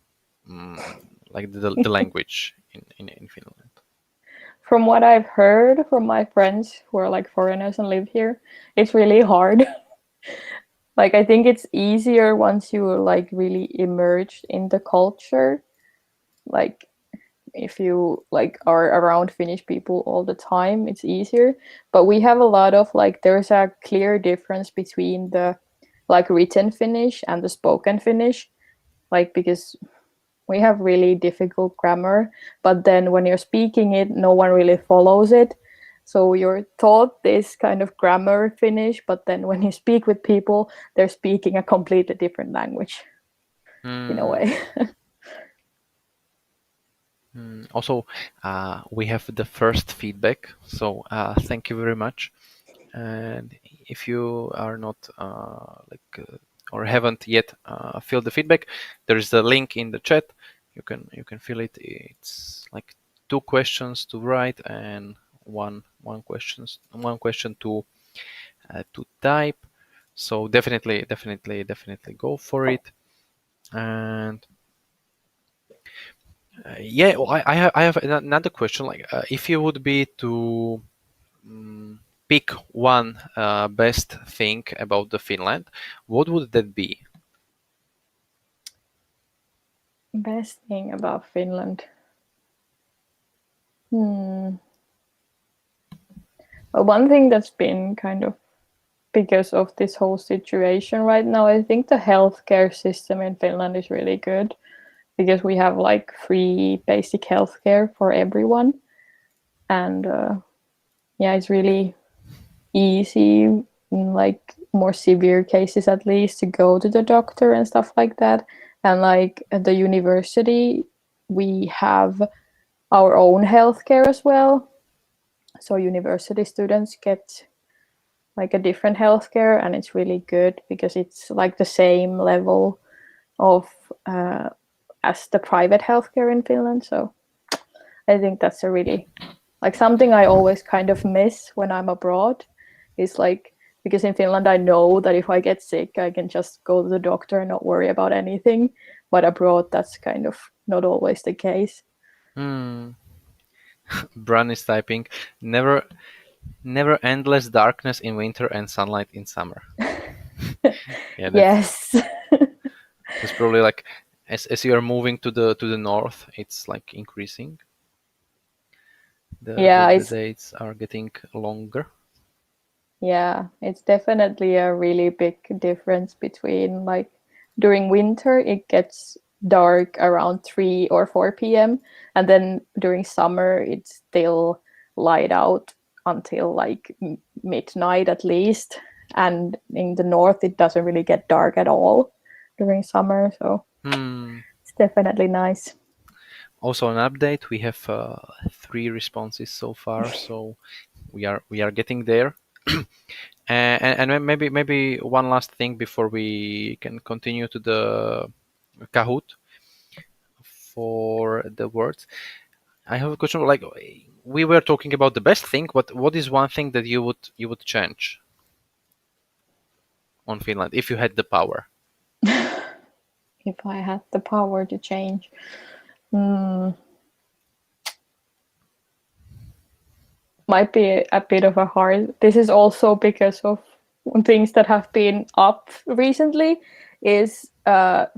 like the language in Finland? From what I've heard from my friends who are like foreigners and live here, it's really hard. Like I think it's easier once you're like really immersed in the culture. Like if you like are around Finnish people all the time, it's easier. But we have a lot of like there's a clear difference between the like written Finnish and the spoken Finnish. Like because we have really difficult grammar, but then when you're speaking it, no one really follows it. So you're taught this kind of grammar Finnish, but then when you speak with people, they're speaking a completely different language in a way. Also, we have the first feedback, so thank you very much. And if you are not or haven't yet filled the feedback, there is a link in the chat. You can fill it. It's like 2 questions to write and one question to type. So definitely go for it. And yeah, well, I have another question. Like, if you would be to pick one best thing about the Finland, what would that be? Best thing about Finland. Well, one thing that's been kind of because of this whole situation right now, I think the healthcare system in Finland is really good because we have like free basic healthcare for everyone. And yeah, it's really easy in like more severe cases at least to go to the doctor and stuff like that. And like at the university, we have our own healthcare as well. So university students get like a different healthcare, and it's really good because it's like the same level of as the private healthcare in Finland. So I think that's a really like something I always kind of miss when I'm abroad is like because in Finland I know that if I get sick I can just go to the doctor and not worry about anything, but abroad that's kind of not always the case. Bran is typing, never endless darkness in winter and sunlight in summer. Yeah, Yes. it's probably like as you are moving to the north, it's like increasing. the dates are getting longer. Yeah, it's definitely a really big difference between, like, during winter it gets dark around 3 or 4 p.m. and then during summer it's still light out until like midnight at least, and in the north it doesn't really get dark at all during summer, so it's definitely nice. Also, an update, we have 3 responses so far, so we are getting there. And maybe one last thing before we can continue to the Kahoot for the words. I have a question. Like, we were talking about the best thing, but what is one thing that you would change on Finland if you had the power? If I had the power to change, might be a bit of a hard. This is also because of things that have been up recently. Is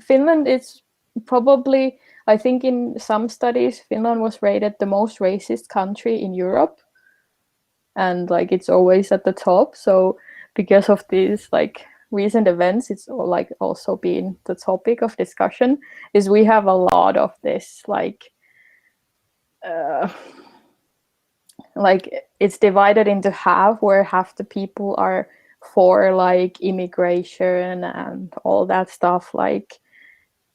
Finland is probably, I think in some studies Finland was rated the most racist country in Europe, and like it's always at the top. So because of these like recent events, it's like also been the topic of discussion. Is we have a lot of this like it's divided into half, where half the people are for like immigration and all that stuff, like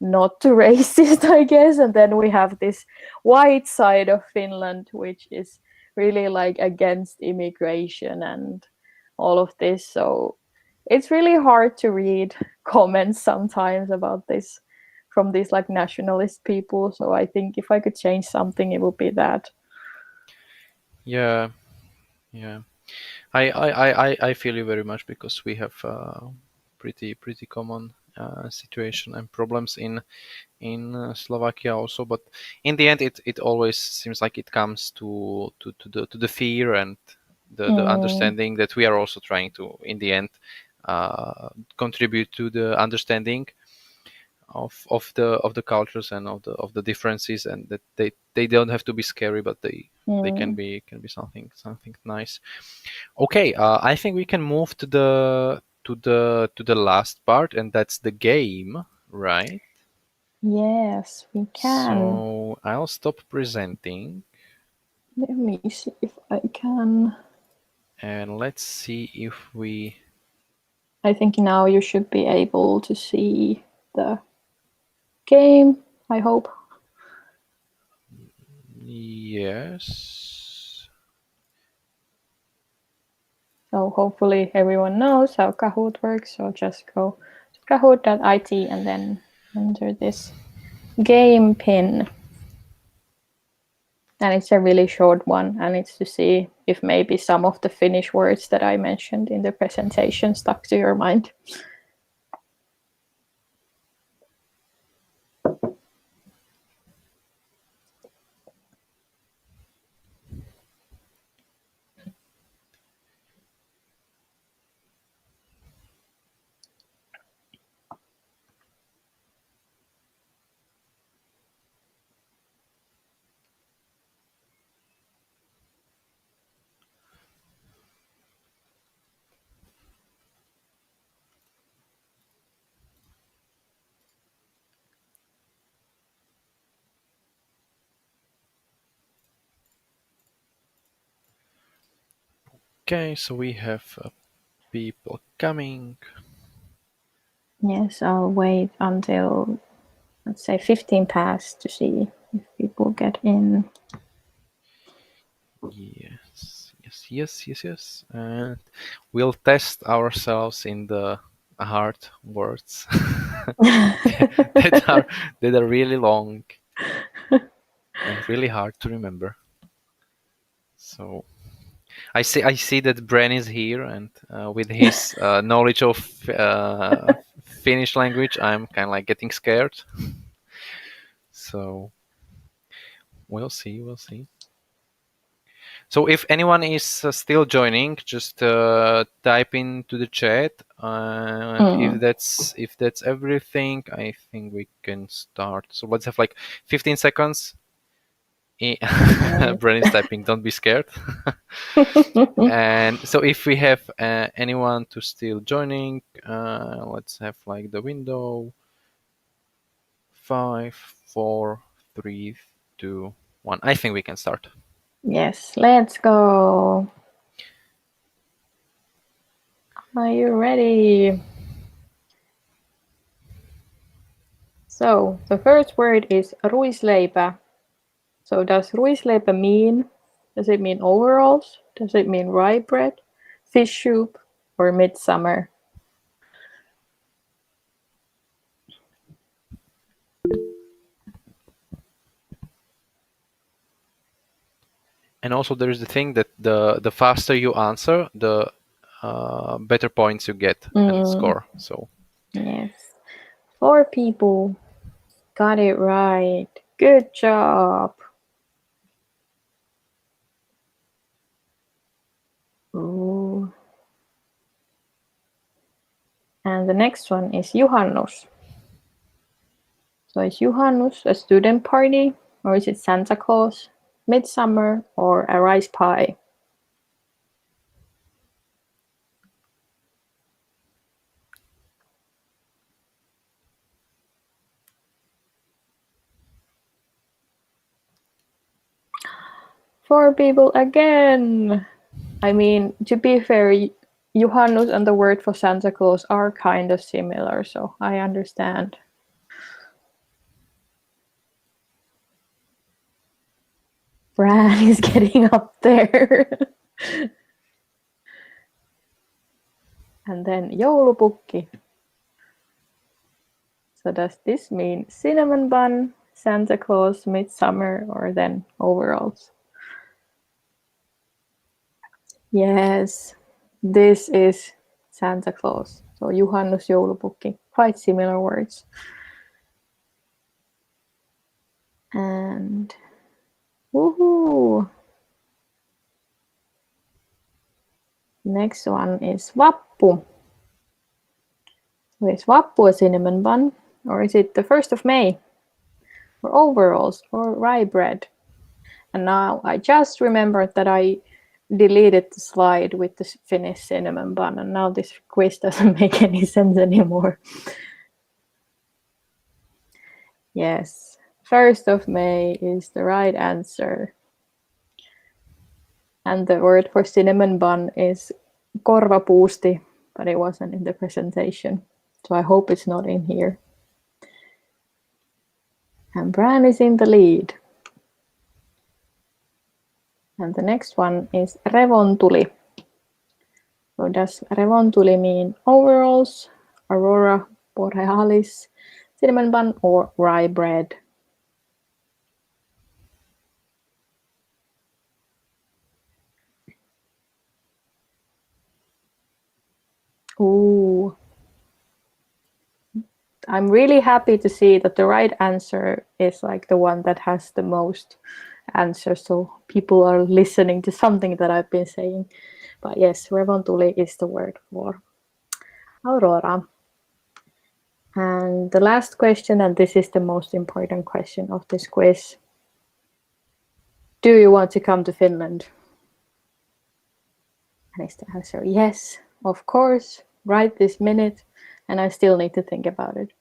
not too racist, I guess, and then we have this white side of Finland which is really like against immigration and all of this. So it's really hard to read comments sometimes about this from these like nationalist people. So I think if I could change something, it would be that. Yeah. I feel you very much, because we have pretty common situation and problems in Slovakia also. But in the end, it always seems like it comes to the fear and the understanding that we are also trying to, in the end, contribute to the understanding of the cultures and of the differences, and that they don't have to be scary, but they can be something nice. Okay, I think we can move to the last part, and that's the game, right? Yes, we can. So I'll stop presenting. Let me see if I can. And let's see if we... I think now you should be able to see the game, I hope. Yes. So hopefully everyone knows how Kahoot works. So just go to kahoot.it and then enter this game pin. And it's a really short one, and it's to see if maybe some of the Finnish words that I mentioned in the presentation stuck to your mind. Okay, so we have people coming. Yes, I'll wait until, let's say, 15 past to see if people get in. Yes. And we'll test ourselves in the hard words that are really long and really hard to remember. So I see that Bren is here, and with his knowledge of Finnish language, I'm kind of like getting scared. So we'll see. So if anyone is still joining, just type into the chat. If that's everything, I think we can start. So let's have like 15 seconds. Bren is typing, don't be scared. And so if we have anyone to still joining, let's have like the window. 5, 4, 3, 2, 1. I think we can start. Yes, let's go. Are you ready? So the first word is ruisleipä. So does ruisleipä mean? Does it mean overalls? Does it mean rye bread, fish soup, or midsummer? And also there is the thing that the faster you answer, the better points you get and score. So yes, 4 people got it right. Good job. Ooh. And the next one is Juhannus. So is Juhannus a student party, or is it Santa Claus, midsummer, or a rice pie? Four people again. I mean, to be fair, Juhannus and the word for Santa Claus are kind of similar, so I understand. Brad is getting up there. And then joulupukki. So does this mean cinnamon bun, Santa Claus, midsummer, or then overalls? Yes, this is Santa Claus. So Juhannus, joulupukki, quite similar words. And woohoo! Next one is Vappu. So is Vappu a cinnamon bun, or is it the 1st of May, or overalls, or rye bread? And now I just remembered that I deleted the slide with the Finnish cinnamon bun, and now this quiz doesn't make any sense anymore. Yes, 1st of May is the right answer. And the word for cinnamon bun is korvapuusti, but it wasn't in the presentation. So I hope it's not in here. And Bran is in the lead. And the next one is revontuli. So does revontuli mean overalls, aurora borealis, cinnamon bun, or rye bread? Ooh. I'm really happy to see that the right answer is like the one that has the most answers, so people are listening to something that I've been saying. But yes, revontuli is the word for aurora. And the last question, and this is the most important question of this quiz. Do you want to come to Finland? And is the answer yes, of course, right this minute, and I still need to think about it.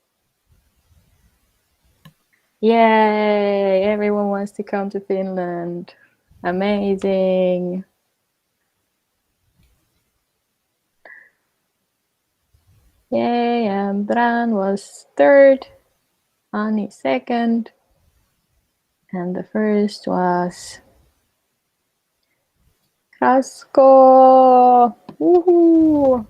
Yay! Everyone wants to come to Finland. Amazing. Yay, and Bran was 3rd, Ani 2nd, and the first was Krasko. Woohoo!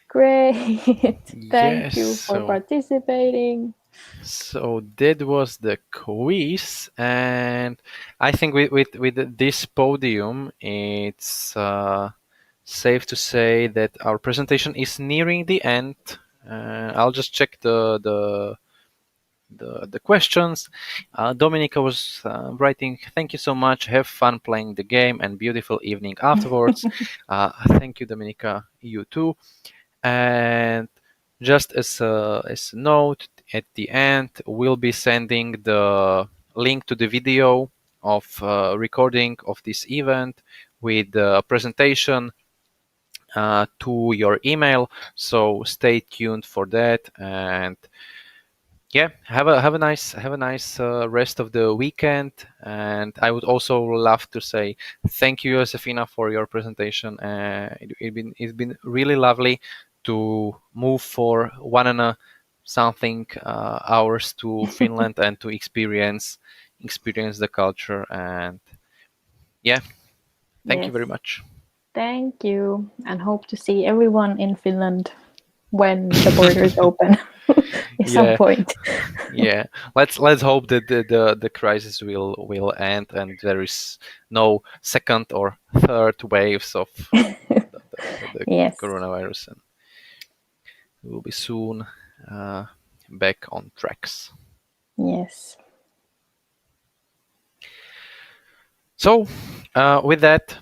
Great. Thank you for participating. So that was the quiz, and I think with this podium, it's safe to say that our presentation is nearing the end. I'll just check the questions. Dominika was writing, thank you so much, have fun playing the game and beautiful evening afterwards. Thank you, Dominika, you too. And just as a note, at the end we'll be sending the link to the video of recording of this event with the presentation to your email. So stay tuned for that, and yeah, have a nice rest of the weekend. And I would also love to say thank you, Josefina, for your presentation. It's been really lovely to move for 1.5 hours to Finland and to experience the culture. And yeah, thank you very much. Thank you, and hope to see everyone in Finland when the borders open at some point. Yeah, let's hope that the crisis will end and there is no second or third waves of the coronavirus, and we will be soon back on tracks. Yes. So with that,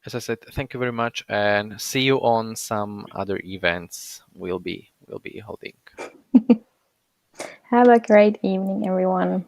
as I said, thank you very much, and see you on some other events we'll be holding. Have a great evening, everyone.